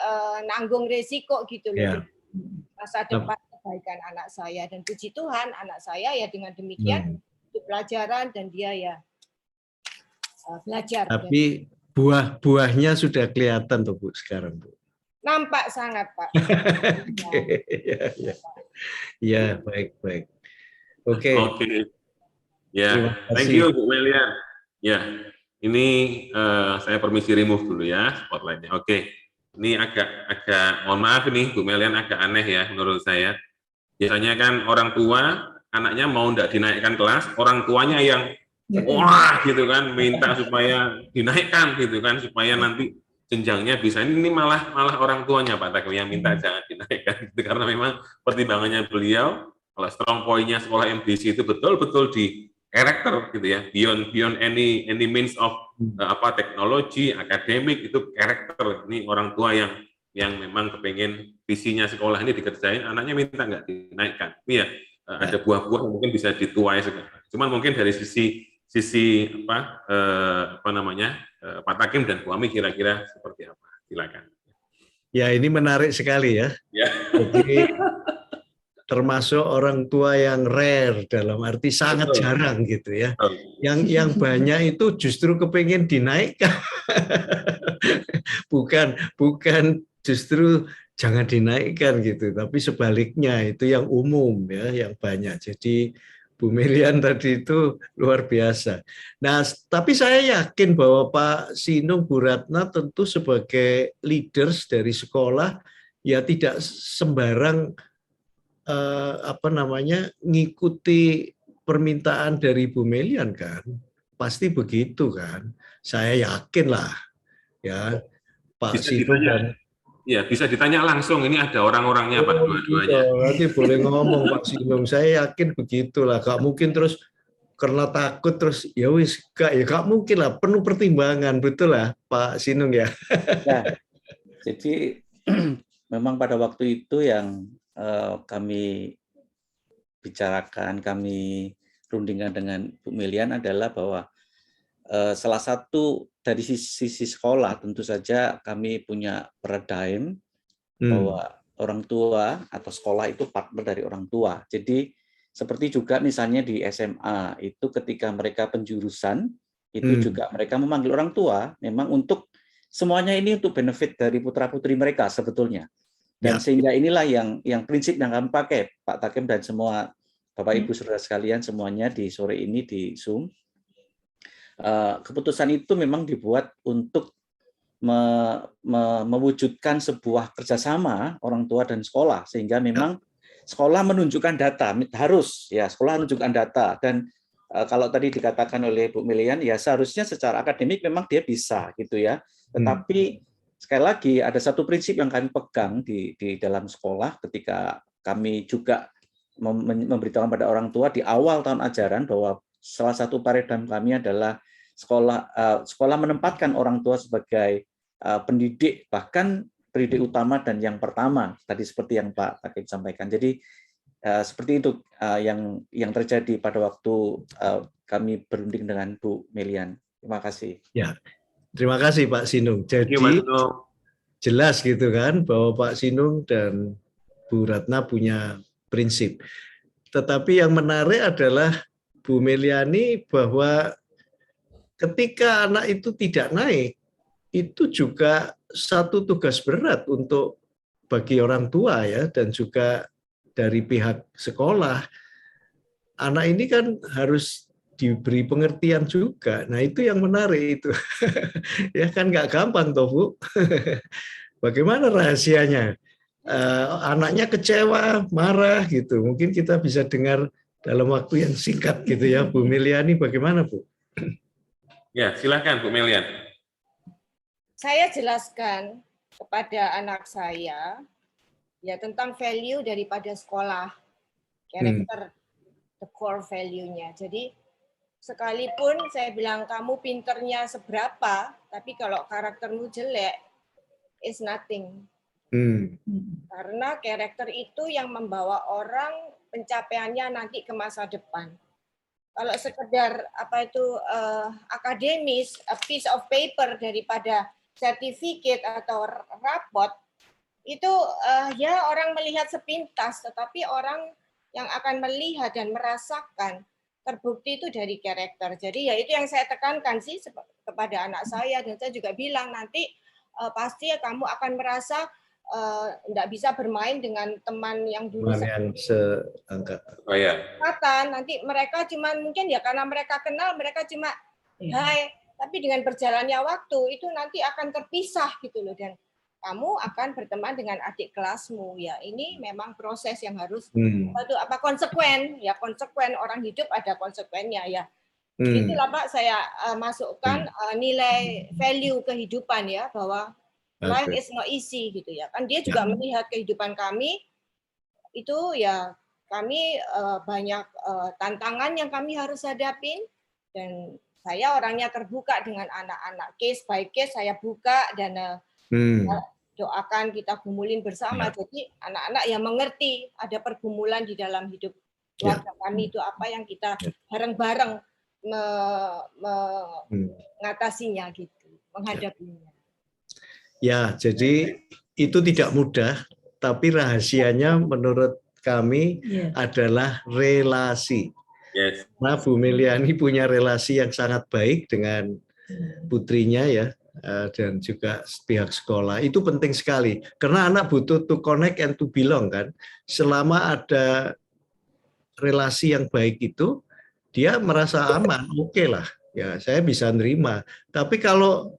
nanggung resiko gitu loh. Masa depan kebaikan anak saya. Dan puji Tuhan, anak saya ya dengan demikian itu pelajaran dan dia ya belajar. Tapi buah-buahnya sudah kelihatan tuh Bu sekarang Bu. Nampak sangat Pak. Ya, baik. Oke. Ya, thank you Bu Melian. Ya, ini saya permisi remove dulu ya spotlightnya. Oke, ini agak mohon maaf nih Bu Melian agak aneh ya menurut saya. Biasanya kan orang tua anaknya mau nggak dinaikkan kelas, orang tuanya yang wah gitu kan minta supaya dinaikkan gitu kan supaya nanti jenjangnya bisa. Ini malah orang tuanya Pak Takim yang minta jangan dinaikkan gitu, karena memang pertimbangannya beliau kalau strong point-nya sekolah MDC itu betul-betul di karakter gitu ya, beyond any means of teknologi, akademik, itu karakter. Ini orang tua yang memang kepengen visinya sekolah ini dikerjain, anaknya minta nggak dinaikkan. Ini ya ada buah-buah yang mungkin bisa dituai sekarang. Cuman mungkin dari sisi Pak Takim dan Bu Ami kira-kira seperti apa? Silakan. Ya ini menarik sekali ya. Ya. Jadi termasuk orang tua yang rare, dalam arti sangat Betul. jarang gitu ya. Betul. Yang banyak itu justru kepengen dinaikkan. bukan justru jangan dinaikkan gitu, tapi sebaliknya itu yang umum ya, yang banyak. Jadi Bu Melian tadi itu luar biasa. Nah, tapi saya yakin bahwa Pak Sinung, Bu Ratna tentu sebagai leaders dari sekolah ya tidak sembarang ngikuti permintaan dari Bu Melian kan. Pasti begitu kan. Saya yakin lah ya Pak Bisa Sinung ditanya, dan ya bisa ditanya langsung. Ini ada orang-orangnya Pak, dua-duanya. nanti boleh ngomong Pak Sinung. Saya yakin begitulah. Gak mungkin terus karena takut terus ya wis gak mungkin lah, penuh pertimbangan, betul lah Pak Sinung ya. Ya, jadi memang pada waktu itu yang kami bicarakan, kami rundingkan dengan Bu Melian adalah bahwa salah satu dari sisi sekolah tentu saja kami punya paradigm bahwa orang tua atau sekolah itu partner dari orang tua. Jadi seperti juga misalnya di SMA itu ketika mereka penjurusan itu juga mereka memanggil orang tua memang untuk semuanya ini untuk benefit dari putra-putri mereka sebetulnya. Dan sehingga inilah yang prinsip yang kami pakai, Pak Takim dan semua Bapak Ibu saudara sekalian semuanya di sore ini di Zoom. Keputusan itu memang dibuat untuk mewujudkan sebuah kerjasama orang tua dan sekolah, sehingga memang sekolah menunjukkan data, harus ya sekolah menunjukkan data. Dan kalau tadi dikatakan oleh Bu Melian, ya seharusnya secara akademik memang dia bisa gitu ya. Tetapi sekali lagi ada satu prinsip yang kami pegang di dalam sekolah ketika kami juga memberitahukan pada orang tua di awal tahun ajaran bahwa salah satu paradigm kami adalah sekolah menempatkan orang tua sebagai pendidik, bahkan pendidik utama dan yang pertama tadi seperti yang Pak Takim sampaikan. Jadi seperti itu yang terjadi pada waktu kami berunding dengan Bu Melian. Terima kasih. Ya. Terima kasih Pak Sinung. Jadi jelas gitu kan bahwa Pak Sinung dan Bu Ratna punya prinsip. Tetapi yang menarik adalah Bu Meliani bahwa ketika anak itu tidak naik, itu juga satu tugas berat untuk bagi orang tua ya, dan juga dari pihak sekolah. Anak ini kan harus diberi pengertian juga. Nah itu yang menarik itu. Ya kan nggak gampang toh Bu. Bagaimana rahasianya? Anaknya kecewa, marah gitu. Mungkin kita bisa dengar dalam waktu yang singkat gitu ya. Bu Meliani bagaimana Bu? Ya silakan Bu Melian. Saya jelaskan kepada anak saya ya tentang value daripada sekolah, karakter, the core value-nya. Jadi sekalipun saya bilang kamu pinternya seberapa, tapi kalau karaktermu jelek, is nothing. Karena karakter itu yang membawa orang pencapaiannya nanti ke masa depan. Kalau sekedar akademis, a piece of paper daripada sertifikat atau rapot, itu ya orang melihat sepintas, tetapi orang yang akan melihat dan merasakan terbukti itu dari karakter. Jadi ya itu yang saya tekankan sih kepada anak saya, dan saya juga bilang nanti pasti kamu akan merasa tidak bisa bermain dengan teman yang dulu yang seangkatan. Nanti mereka cuma mungkin ya karena mereka kenal, mereka cuma hai, tapi dengan berjalannya waktu itu nanti akan terpisah gitu loh, dan kamu akan berteman dengan adik kelasmu. Ya ini memang proses yang harus konsekuen orang hidup ada konsekuennya ya. Itulah Pak saya masukkan nilai value kehidupan ya, bahwa life is not easy gitu ya. Kan dia juga melihat kehidupan kami itu ya, kami banyak tantangan yang kami harus hadapin, dan saya orangnya terbuka dengan anak-anak, case by case saya buka dan doakan, kita gumulin bersama. Jadi anak-anak yang mengerti ada pergumulan di dalam hidup keluarga kami itu apa yang kita bareng-bareng mengatasinya gitu, menghadapinya. Ya, jadi itu tidak mudah, tapi rahasianya menurut kami Iya. adalah relasi. Yes. Nah, Bu Meliani punya relasi yang sangat baik dengan putrinya ya, dan juga pihak sekolah. Itu penting sekali karena anak butuh to connect and to belong kan. Selama ada relasi yang baik itu, dia merasa aman, oke lah, ya saya bisa nerima. Tapi kalau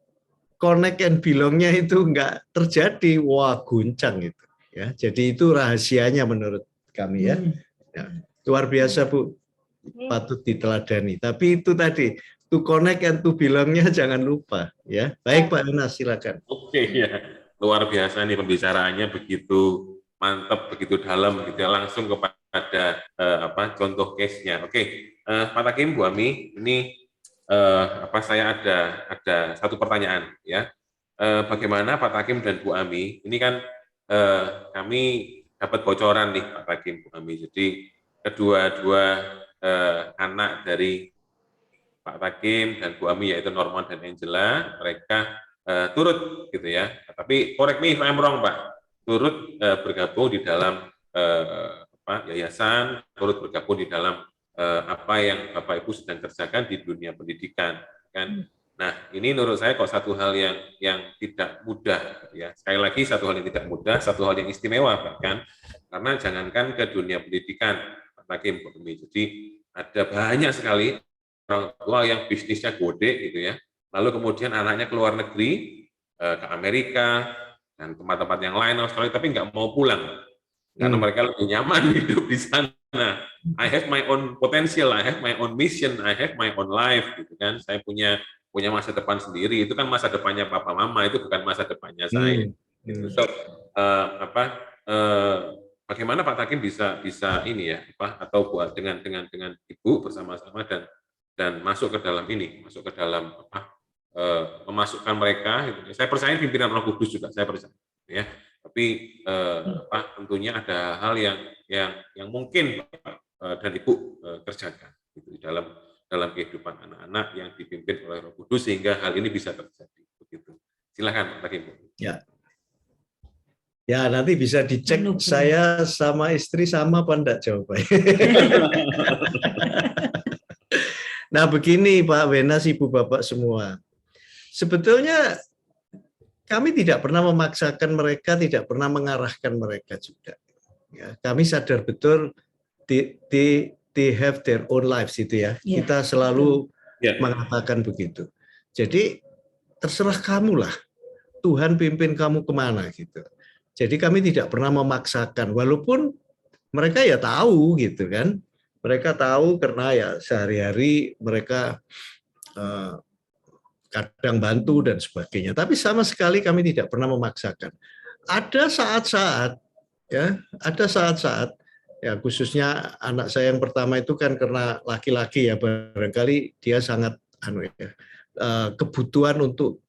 connect and belongnya itu enggak terjadi, wah guncang itu. Ya, jadi itu rahasianya menurut kami ya. Ya, luar biasa Bu, patut diteladani. Tapi itu tadi, to connect and to belongnya jangan lupa ya. Baik Pak Yonas, silakan. Oke ya, luar biasa nih pembicaraannya, begitu mantap, begitu dalam, gitu ya. Langsung kepada contoh case-nya. Oke, Pak Takim, Bu Ami, ini saya ada satu pertanyaan ya. Bagaimana Pak Takim dan Bu Ami? Ini kan kami dapat bocoran nih Pak Takim, Bu Ami. Jadi kedua-dua anak dari Pak Takim dan Bu Ami, yaitu Norman dan Angela, mereka turut gitu ya. Tapi correct me if I'm wrong, Pak. Turut bergabung di dalam yayasan, turut bergabung di dalam apa yang Bapak Ibu sedang kerjakan di dunia pendidikan, kan? Nah, ini menurut saya kok satu hal yang tidak mudah, ya. Sekali lagi satu hal yang tidak mudah, satu hal yang istimewa bahkan, karena jangankan ke dunia pendidikan, Pak Takim, Bu Ami. Jadi ada banyak sekali orang tua yang bisnisnya gede gitu ya, lalu kemudian anaknya ke luar negeri, ke Amerika dan tempat-tempat yang lain, Australia, tapi nggak mau pulang karena mereka lebih nyaman hidup di sana. I have my own potential, I have my own mission, I have my own life, gitu kan. Saya punya masa depan sendiri. Itu kan masa depannya papa mama, itu bukan masa depannya saya. Gitu. So, bagaimana Pak Takim bisa ini ya, atau buat dengan ibu bersama-sama dan masuk ke dalam ini, masuk ke dalam memasukkan mereka. Gitu. Saya percaya pimpinan Roh Kudus juga, saya percaya. Ya. Tapi tentunya ada hal yang mungkin dan Ibu kerjakan gitu, dalam kehidupan anak-anak yang dipimpin oleh Roh Kudus sehingga hal ini bisa terjadi. Begitu. Silakan Pak Takim. Ya. Ya, nanti bisa dicek saya sama istri sama apa enggak jawabannya. Nah, begini Pak Wenas, Ibu Bapak semua. Sebetulnya kami tidak pernah memaksakan mereka, tidak pernah mengarahkan mereka juga. Ya, kami sadar betul they have their own lives itu ya. Yeah. Kita selalu mengatakan begitu. Jadi terserah kamulah, Tuhan pimpin kamu kemana gitu. Jadi kami tidak pernah memaksakan, walaupun mereka ya tahu gitu kan. Mereka tahu karena ya sehari-hari mereka kadang bantu dan sebagainya. Tapi sama sekali kami tidak pernah memaksakan. Ada saat-saat ya khususnya anak saya yang pertama itu kan karena laki-laki ya, barangkali dia sangat kebutuhan untuk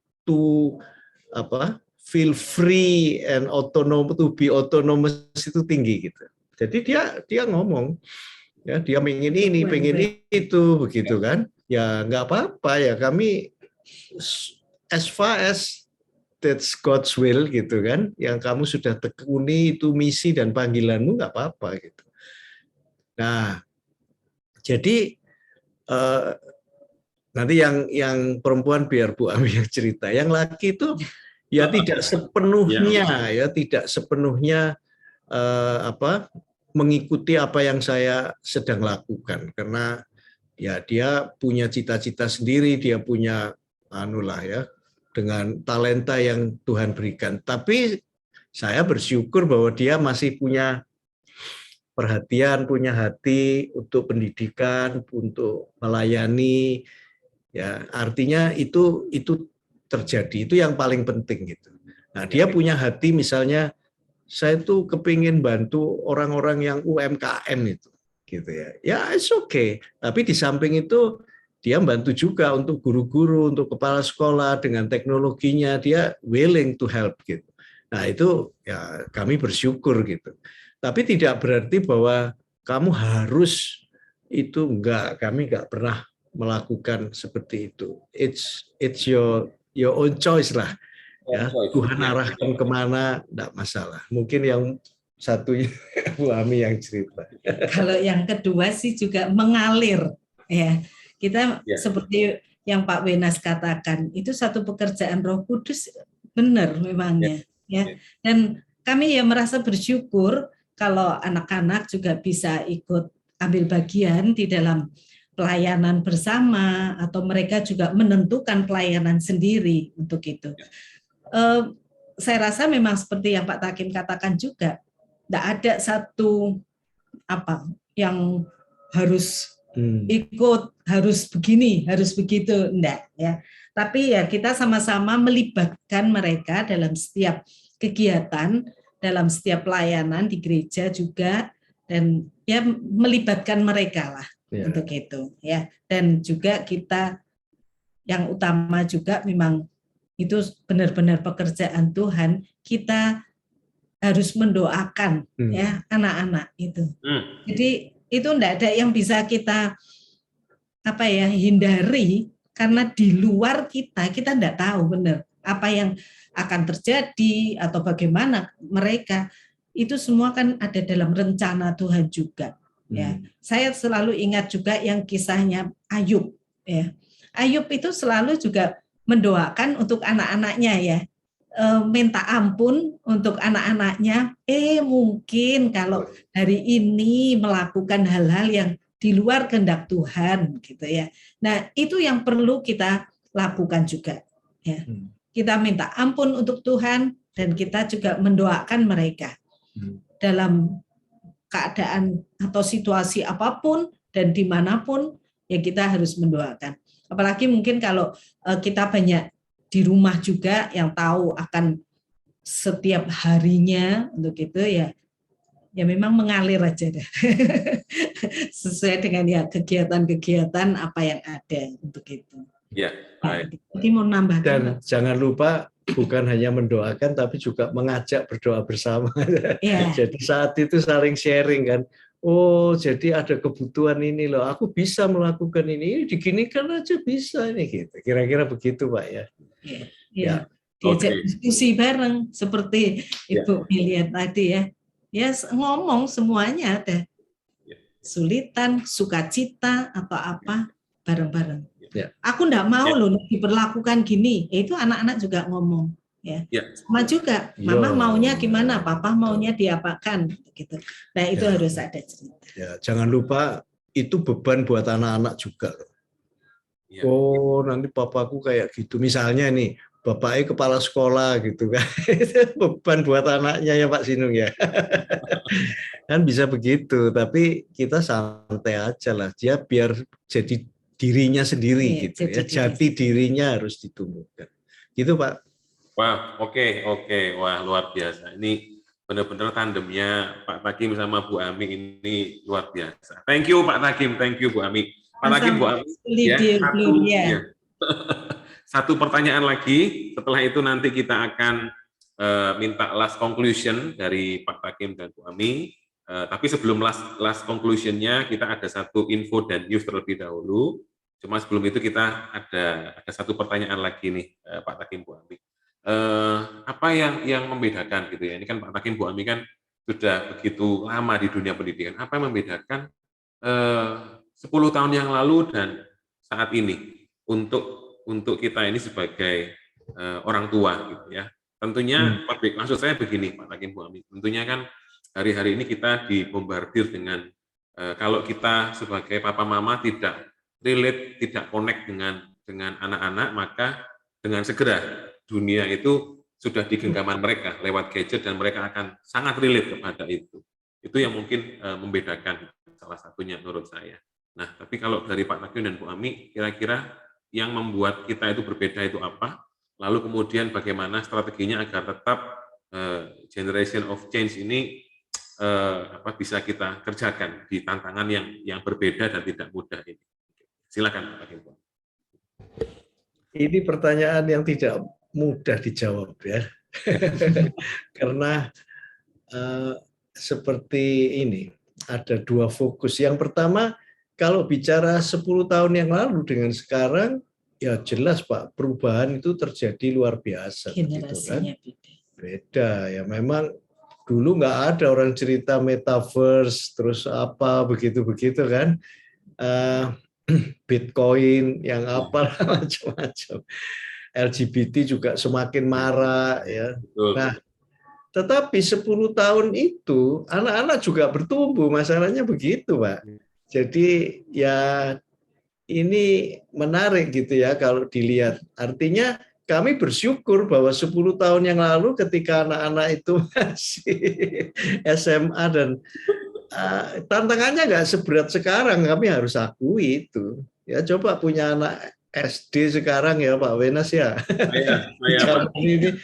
feel free and autonomous, to be autonomous itu tinggi gitu. Jadi dia ngomong ya, dia pengen ini, pengen itu begitu kan. Ya nggak apa-apa ya, kami as far as that's God's will gitu kan, yang kamu sudah tekuni itu misi dan panggilanmu, nggak apa-apa gitu. Nah, jadi nanti yang perempuan biar Bu Ami yang cerita, yang laki itu ya tidak sepenuhnya mengikuti apa yang saya sedang lakukan, karena ya dia punya cita-cita sendiri, dia punya dengan talenta yang Tuhan berikan. Tapi saya bersyukur bahwa dia masih punya perhatian, punya hati untuk pendidikan, untuk melayani. Ya, artinya itu terjadi, itu yang paling penting gitu. Nah, dia punya hati, misalnya saya tuh kepingin bantu orang-orang yang UMKM itu, gitu ya. Ya, it's okay. Tapi di samping itu dia bantu juga untuk guru-guru, untuk kepala sekolah dengan teknologinya, dia willing to help gitu. Nah, itu ya kami bersyukur gitu. Tapi tidak berarti bahwa kamu harus itu, enggak, kami enggak pernah melakukan seperti itu. It's your own choice lah. Ya, Tuhan arahkan kemana, enggak masalah. Mungkin yang satunya Bu Ami yang cerita. Kalau yang kedua sih juga mengalir, ya. Kita Ya. seperti yang Pak Wenas katakan, itu satu pekerjaan Roh Kudus, benar memangnya, ya. Dan kami ya merasa bersyukur kalau anak-anak juga bisa ikut ambil bagian di dalam pelayanan bersama, atau mereka juga menentukan pelayanan sendiri untuk itu. Saya rasa memang seperti yang Pak Takim katakan juga, tidak ada satu yang harus ikut, harus begini, harus begitu, enggak ya. Tapi ya kita sama-sama melibatkan mereka dalam setiap kegiatan, dalam setiap pelayanan di gereja juga, dan ya melibatkan mereka lah untuk itu ya. Dan juga kita yang utama juga memang itu benar-benar pekerjaan Tuhan, kita harus mendoakan ya anak-anak itu. Jadi itu enggak ada yang bisa kita hindari, karena di luar kita enggak tahu benar apa yang akan terjadi atau bagaimana mereka. Itu semua kan ada dalam rencana Tuhan juga. Ya, saya selalu ingat juga yang kisahnya Ayub. Ya, Ayub itu selalu juga mendoakan untuk anak-anaknya ya. Minta ampun untuk anak-anaknya, mungkin kalau hari ini melakukan hal-hal yang di luar kehendak Tuhan gitu ya. Nah, itu yang perlu kita lakukan juga ya. Kita minta ampun untuk Tuhan, dan kita juga mendoakan mereka dalam keadaan atau situasi apapun dan dimanapun, ya kita harus mendoakan. Apalagi mungkin kalau kita banyak di rumah juga yang tahu akan setiap harinya untuk itu ya memang mengalir aja deh. Sesuai dengan ya kegiatan-kegiatan apa yang ada untuk itu. Ya, baik. Jadi mau nambahkan. Dan jangan lupa bukan hanya mendoakan tapi juga mengajak berdoa bersama. Ya. Jadi saat itu saling sharing kan. Oh, jadi ada kebutuhan ini loh. Aku bisa melakukan ini diginikan aja bisa ini gitu. Kira-kira begitu, Pak ya. Ya. Diajak diskusi bareng seperti Ibu Milia tadi ya. Ya ngomong semuanya ada. Sulitan, sukacita atau apa bareng-bareng. Ya. Aku enggak mau loh diperlakukan gini. Itu anak-anak juga ngomong. Ya. Sama juga, mama maunya gimana, papa maunya diapakan gitu. Nah, itu harus ada cerita. Ya, jangan lupa itu beban buat anak-anak juga. Oh, nanti papaku kayak gitu. Misalnya nih, bapaknya kepala sekolah gitu kan. Beban buat anaknya ya Pak Sinung ya. Kan bisa begitu, tapi kita santai aja lah. Dia biar jadi dirinya sendiri gitu ya. Jati dirinya harus ditumbuhkan. Gitu Pak. Wah, oke. Wah, luar biasa. Ini benar-benar tandemnya Pak Takim sama Bu Ami ini luar biasa. Thank you Pak Takim, thank you Bu Ami. Pak Takim, Bu Ami. Ya, satu pertanyaan lagi. Setelah itu nanti kita akan minta last conclusion dari Pak Takim dan Bu Ami. Tapi sebelum last conclusion-nya, kita ada satu info dan news terlebih dahulu. Cuma sebelum itu kita ada satu pertanyaan lagi nih Pak Takim, Bu Ami. Apa yang membedakan gitu ya? Ini kan Pak Takim, Bu Ami kan sudah begitu lama di dunia pendidikan. Apa yang membedakan 10 tahun yang lalu dan saat ini untuk kita ini sebagai orang tua gitu ya? Tentunya maksud saya begini Pak Takim, Bu Ami. Tentunya kan hari-hari ini kita dibombardir dengan kalau kita sebagai papa mama tidak relate, tidak connect dengan anak-anak, maka dengan segera dunia itu sudah di genggaman mereka lewat gadget dan mereka akan sangat relate kepada itu. Itu yang mungkin membedakan salah satunya menurut saya. Nah, tapi kalau dari Pak Takim dan Bu Ami, kira-kira yang membuat kita itu berbeda itu apa? Lalu kemudian bagaimana strateginya agar tetap generation of change ini bisa kita kerjakan di tantangan yang berbeda dan tidak mudah ini. Silakan Pak Takim. Ini pertanyaan yang tidak mudah dijawab ya, karena seperti ini ada dua fokus. Yang pertama, kalau bicara 10 tahun yang lalu dengan sekarang, ya jelas Pak, perubahan itu terjadi luar biasa. Generasinya gitu kan? Beda ya, memang Dulu nggak ada orang cerita metaverse, terus apa begitu-begitu kan. Bitcoin, yang apa macam-macam. LGBT juga semakin marak ya. Nah, tetapi 10 tahun itu anak-anak juga bertumbuh, masalahnya begitu, Pak. Jadi ya ini menarik gitu ya kalau dilihat. Artinya kami bersyukur bahwa 10 tahun yang lalu ketika anak-anak itu masih SMA dan tantangannya nggak seberat sekarang, kami harus akui itu. Ya coba punya anak SD sekarang ya Pak Wenas ya. Pak. Ini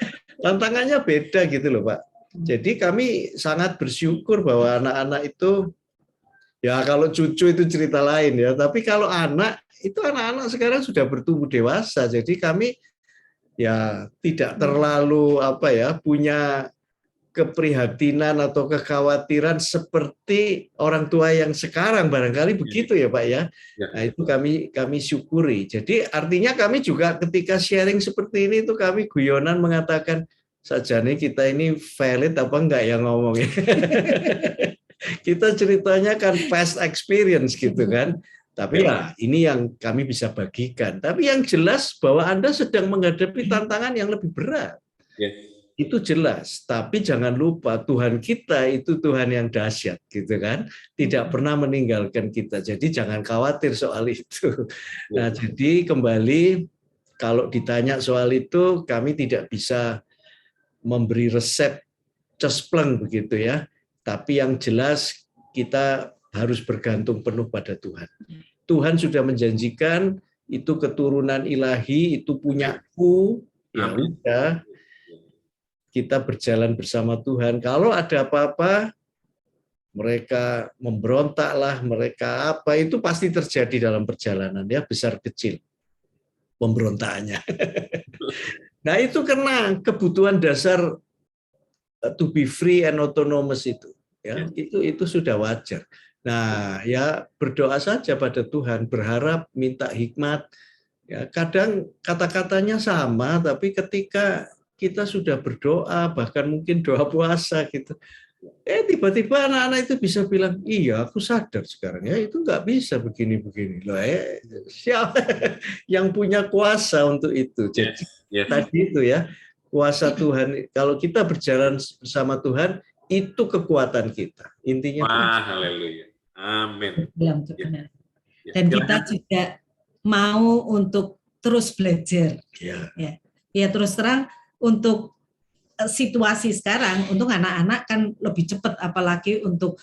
tantangannya beda gitu loh Pak. Jadi kami sangat bersyukur bahwa anak-anak itu, ya kalau cucu itu cerita lain ya, tapi kalau anak, itu anak-anak sekarang sudah bertumbuh dewasa. Jadi kami ya tidak terlalu punya keprihatinan atau kekhawatiran seperti orang tua yang sekarang, barangkali begitu ya Pak ya. Nah itu kami syukuri. Jadi artinya kami juga ketika sharing seperti ini itu kami guyonan mengatakan saja nih kita ini valid apa enggak ya ngomongnya. Kita ceritanya kan past experience gitu kan. Tapi ya ini yang kami bisa bagikan. Tapi yang jelas bahwa Anda sedang menghadapi tantangan yang lebih berat. Itu jelas, tapi jangan lupa Tuhan kita itu Tuhan yang dahsyat gitu kan, tidak pernah meninggalkan kita. Jadi jangan khawatir soal itu. Nah, jadi kembali kalau ditanya soal itu, kami tidak bisa memberi resep cespleng begitu ya. Tapi yang jelas kita harus bergantung penuh pada Tuhan. Tuhan sudah menjanjikan itu keturunan ilahi, itu punyaku, ya udah. Kita berjalan bersama Tuhan. Kalau ada apa-apa, mereka memberontaklah, mereka apa, itu pasti terjadi dalam perjalanan, ya besar kecil pemberontakannya. Nah itu karena kebutuhan dasar to be free and autonomous itu, ya itu sudah wajar. Nah ya berdoa saja pada Tuhan, berharap, minta hikmat. Ya kadang kata-katanya sama, tapi ketika kita sudah berdoa, bahkan mungkin doa puasa gitu. Tiba-tiba anak-anak itu bisa bilang, iya aku sadar sekarang ya itu nggak bisa begini-begini. Loh, siapa yang punya kuasa untuk itu? Jadi tadi itu ya, kuasa Tuhan. Kalau kita berjalan bersama Tuhan, itu kekuatan kita. Intinya. Haleluya. Amin. Dan kita juga mau untuk terus belajar. Ya terus terang, untuk situasi sekarang, untuk anak-anak kan lebih cepat, apalagi untuk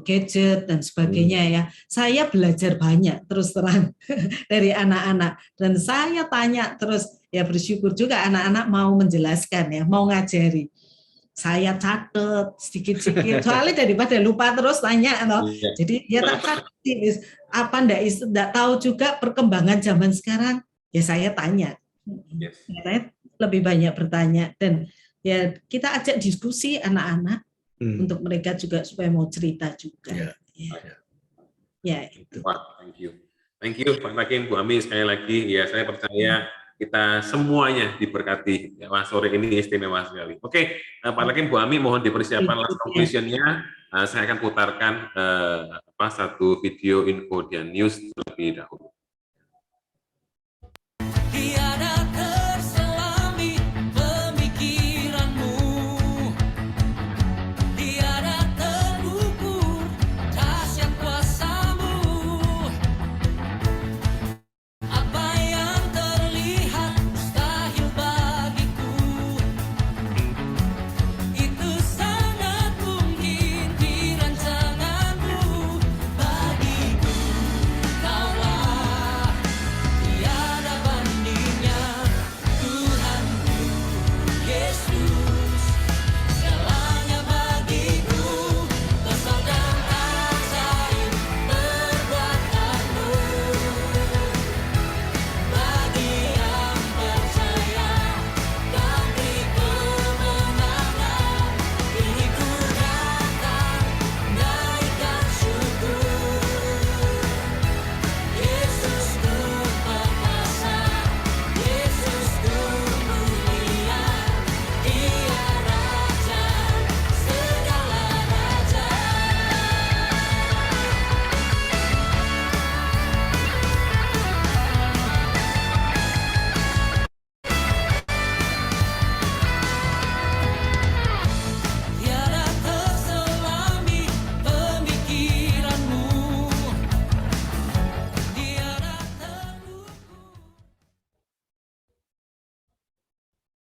gadget dan sebagainya ya. Saya belajar banyak terus terang dari anak-anak, dan saya tanya terus, ya bersyukur juga anak-anak mau menjelaskan ya, mau ngajari. Saya catat sedikit-sedikit, soalnya daripada lupa terus tanya, jadi ya tak catat. Apa enggak tahu juga perkembangan zaman sekarang, ya saya tanya. Saya lebih banyak bertanya, dan ya kita ajak diskusi anak-anak untuk mereka juga supaya mau cerita juga. Ya itu. Thank you Pak Takim, Bu Ami sekali lagi. Ya saya percaya kita semuanya diberkati. Ya, sore ini istimewa sekali. Oke, Pak Takim, Bu Ami mohon dipersiapkan last conclusion-nya. Saya akan putarkan satu video info dan news terlebih dahulu. Bagiku, kaulah tiada bandingnya.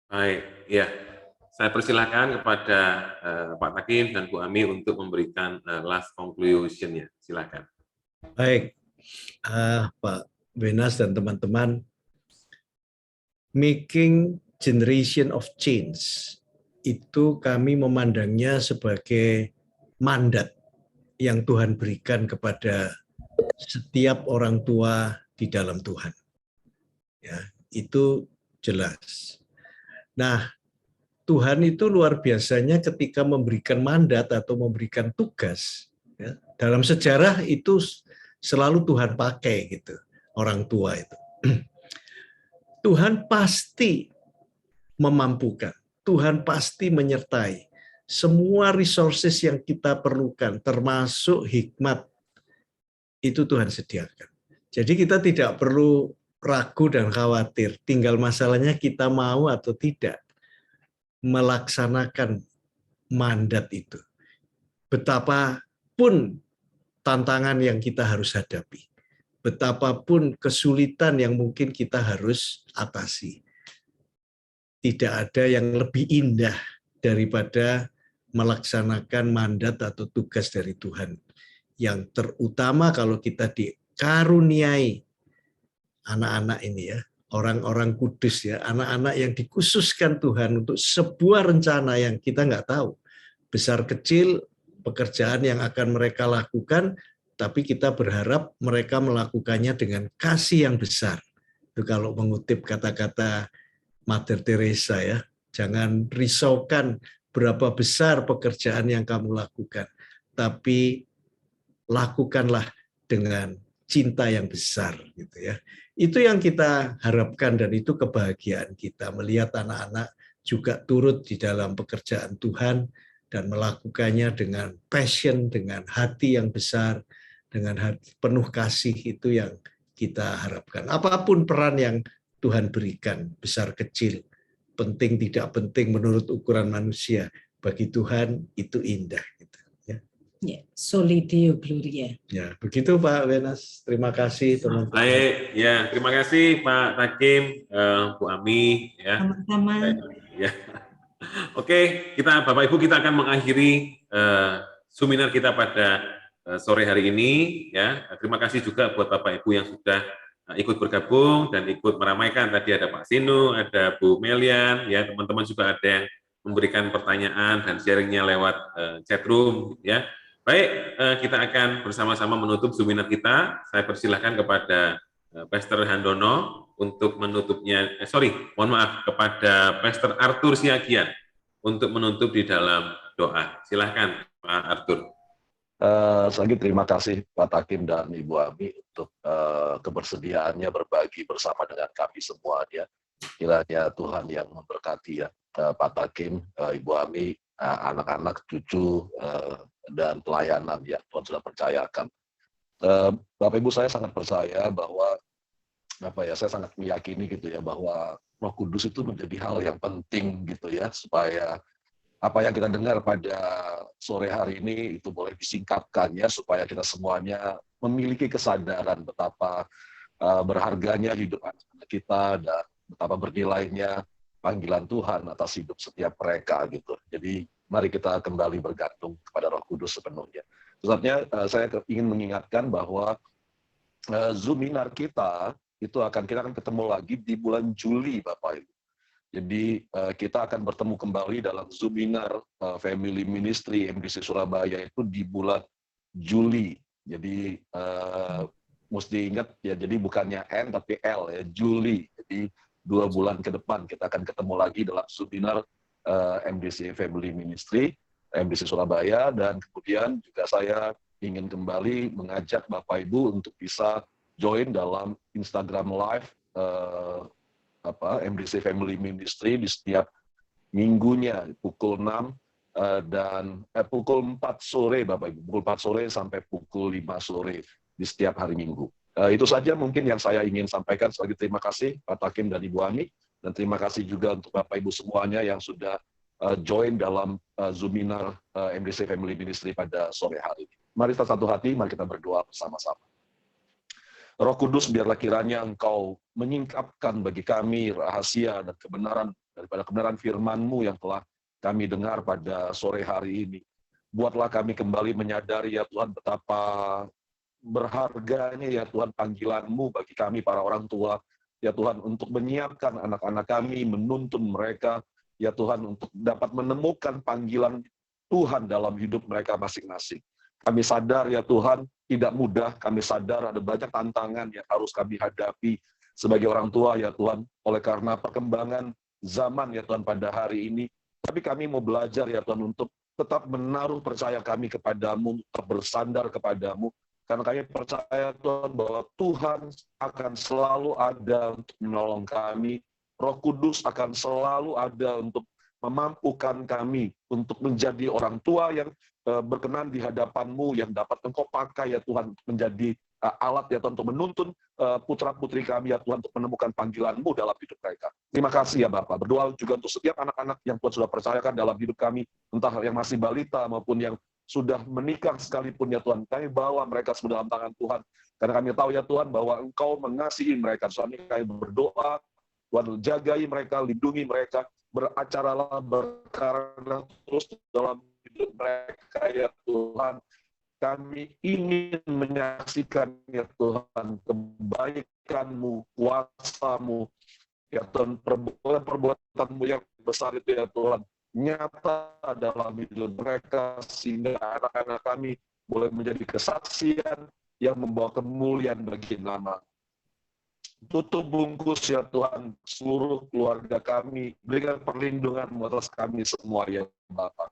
Baik, ya. Saya persilahkan kepada Pak Takim dan Bu Ami untuk memberikan last conclusion-nya. Silakan. Baik, Pak Wenas dan teman-teman, making generation of change itu kami memandangnya sebagai mandat yang Tuhan berikan kepada setiap orang tua di dalam Tuhan. Ya, itu jelas. Nah, Tuhan itu luar biasanya ketika memberikan mandat atau memberikan tugas. Ya, dalam sejarah itu selalu Tuhan pakai gitu, orang tua itu. Tuhan pasti memampukan, Tuhan pasti menyertai semua resources yang kita perlukan, termasuk hikmat, itu Tuhan sediakan. Jadi kita tidak perlu ragu dan khawatir, tinggal masalahnya kita mau atau tidak melaksanakan mandat itu. Betapapun tantangan yang kita harus hadapi, betapapun kesulitan yang mungkin kita harus atasi, tidak ada yang lebih indah daripada melaksanakan mandat atau tugas dari Tuhan. Yang terutama kalau kita dikaruniai anak-anak ini ya, orang-orang kudus ya, anak-anak yang dikhususkan Tuhan untuk sebuah rencana yang kita nggak tahu. Besar kecil pekerjaan yang akan mereka lakukan, tapi kita berharap mereka melakukannya dengan kasih yang besar. Itu kalau mengutip kata-kata Mother Teresa ya, jangan risaukan berapa besar pekerjaan yang kamu lakukan, tapi lakukanlah dengan cinta yang besar gitu ya. Itu yang kita harapkan dan itu kebahagiaan kita melihat anak-anak juga turut di dalam pekerjaan Tuhan dan melakukannya dengan passion, dengan hati yang besar, dengan hati penuh kasih. Itu yang kita harapkan. Apapun peran yang Tuhan berikan, besar kecil, penting tidak penting menurut ukuran manusia, bagi Tuhan itu indah gitu. Ya, Soli Deo Gloria. Ya, begitu Pak Wenas. Terima kasih teman-teman. Baik, ya terima kasih Pak Takim, Bu Ami, ya. Sama-sama. Ya. Oke, kita Bapak Ibu kita akan mengakhiri seminar kita pada sore hari ini, ya. Terima kasih juga buat Bapak Ibu yang sudah ikut bergabung dan ikut meramaikan. Tadi ada Pak Sinu, ada Bu Melian, ya teman-teman juga ada yang memberikan pertanyaan dan sharingnya lewat chat room, ya. Baik, kita akan bersama-sama menutup seminar kita. Saya persilahkan kepada Pastor Handono untuk menutupnya, mohon maaf, kepada Pastor Arthur Siagian untuk menutup di dalam doa. Silahkan Pak Arthur. Sekali terima kasih Pak Takim dan Ibu Ami untuk kebersediaannya berbagi bersama dengan kami semua ya. Kiranya Tuhan yang memberkati ya Pak Takim, Ibu Ami, anak-anak, cucu, dan pelayanan ya Tuhan sudah percayakan. Bapak Ibu, saya sangat percaya bahwa saya sangat meyakini gitu ya bahwa Roh Kudus itu menjadi hal yang penting gitu ya, supaya apa yang kita dengar pada sore hari ini itu boleh disingkapkan ya, supaya kita semuanya memiliki kesadaran betapa berharganya hidup anak-anak kita dan betapa bernilainya panggilan Tuhan atas hidup setiap mereka gitu. Jadi mari kita kembali bergantung kepada Roh Kudus sepenuhnya. Sebenarnya saya ingin mengingatkan bahwa Zoominar kita kita akan ketemu lagi di bulan Juli, Bapak Ibu. Jadi kita akan bertemu kembali dalam Zoominar Family Ministry MDC Surabaya itu di bulan Juli. Jadi mesti ingat ya, jadi bukannya N tapi L ya, Juli. Jadi 2 bulan ke depan kita akan ketemu lagi dalam Zoominar MDC Family Ministry, MDC Surabaya, dan kemudian juga saya ingin kembali mengajak Bapak Ibu untuk bisa join dalam Instagram Live MDC Family Ministry di setiap minggunya pukul 6 dan pukul 4 sore Bapak Ibu, pukul 4 sore sampai pukul 5 sore di setiap hari Minggu. Itu saja mungkin yang saya ingin sampaikan. Sebagai terima kasih Pak Takim dan Ibu Ami. Dan terima kasih juga untuk Bapak Ibu semuanya yang sudah join dalam Zoominar MDC Family Ministry pada sore hari ini. Mari kita satu hati, mari kita berdoa bersama-sama. Roh Kudus, biarlah kiranya Engkau menyingkapkan bagi kami rahasia dan kebenaran daripada kebenaran firman-Mu yang telah kami dengar pada sore hari ini. Buatlah kami kembali menyadari ya Tuhan betapa berharganya ya Tuhan panggilan-Mu bagi kami para orang tua, ya Tuhan, untuk menyiapkan anak-anak kami, menuntun mereka, ya Tuhan, untuk dapat menemukan panggilan Tuhan dalam hidup mereka masing-masing. Kami sadar ya Tuhan, tidak mudah, kami sadar ada banyak tantangan yang harus kami hadapi sebagai orang tua ya Tuhan, oleh karena perkembangan zaman ya Tuhan pada hari ini. Tapi kami mau belajar ya Tuhan untuk tetap menaruh percaya kami kepadamu, tetap bersandar kepadamu, karena kami percaya Tuhan bahwa Tuhan akan selalu ada untuk menolong kami. Roh Kudus akan selalu ada untuk memampukan kami untuk menjadi orang tua yang berkenan di hadapan-Mu, yang dapat Engkau pakai ya Tuhan untuk menjadi alat ya Tuhan untuk menuntun putra-putri kami ya Tuhan untuk menemukan panggilan-Mu dalam hidup mereka. Terima kasih ya Bapak. Berdoa juga untuk setiap anak-anak yang Tuhan sudah percayakan dalam hidup kami, entah yang masih balita maupun yang sudah menikah sekalipun ya Tuhan. Kami bawa mereka semua dalam tangan Tuhan. Karena kami tahu ya Tuhan bahwa Engkau mengasihi mereka. Soalnya kami berdoa, Tuhan jagai mereka, lindungi mereka, beracaralah, berkarya terus dalam hidup mereka ya Tuhan. Kami ingin menyaksikan ya Tuhan kebaikan-Mu, kuasa-Mu, ya Tuhan, perbuatan-Mu yang besar itu ya Tuhan, nyata dalam hidup mereka, sehingga anak-anak kami boleh menjadi kesaksian yang membawa kemuliaan bagi nama. Tutup bungkus ya Tuhan seluruh keluarga kami, berikan perlindungan atas kami semua ya Bapak.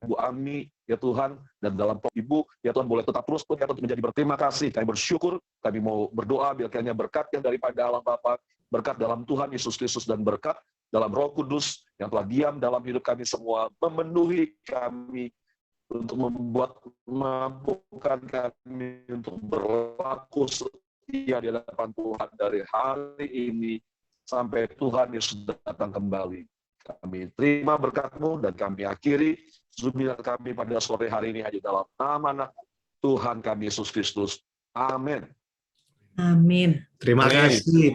Bu Ami ya Tuhan, dan dalam Ibu ya Tuhan boleh tetap terus ya, untuk menjadi berterima kasih. Kami bersyukur, kami mau berdoa biar kiranya berkat yang daripada Allah Bapa, berkat dalam Tuhan Yesus Kristus, dan berkat dalam Roh Kudus yang telah diam dalam hidup kami semua, memenuhi kami untuk mampukan kami untuk berlaku setia di hadapan Tuhan dari hari ini sampai Tuhan Yesus datang kembali. Kami terima berkat-Mu dan kami akhiri seminar kami pada sore hari ini hanya dalam nama anak Tuhan kami Yesus Kristus. Amin. Amin. Terima kasih.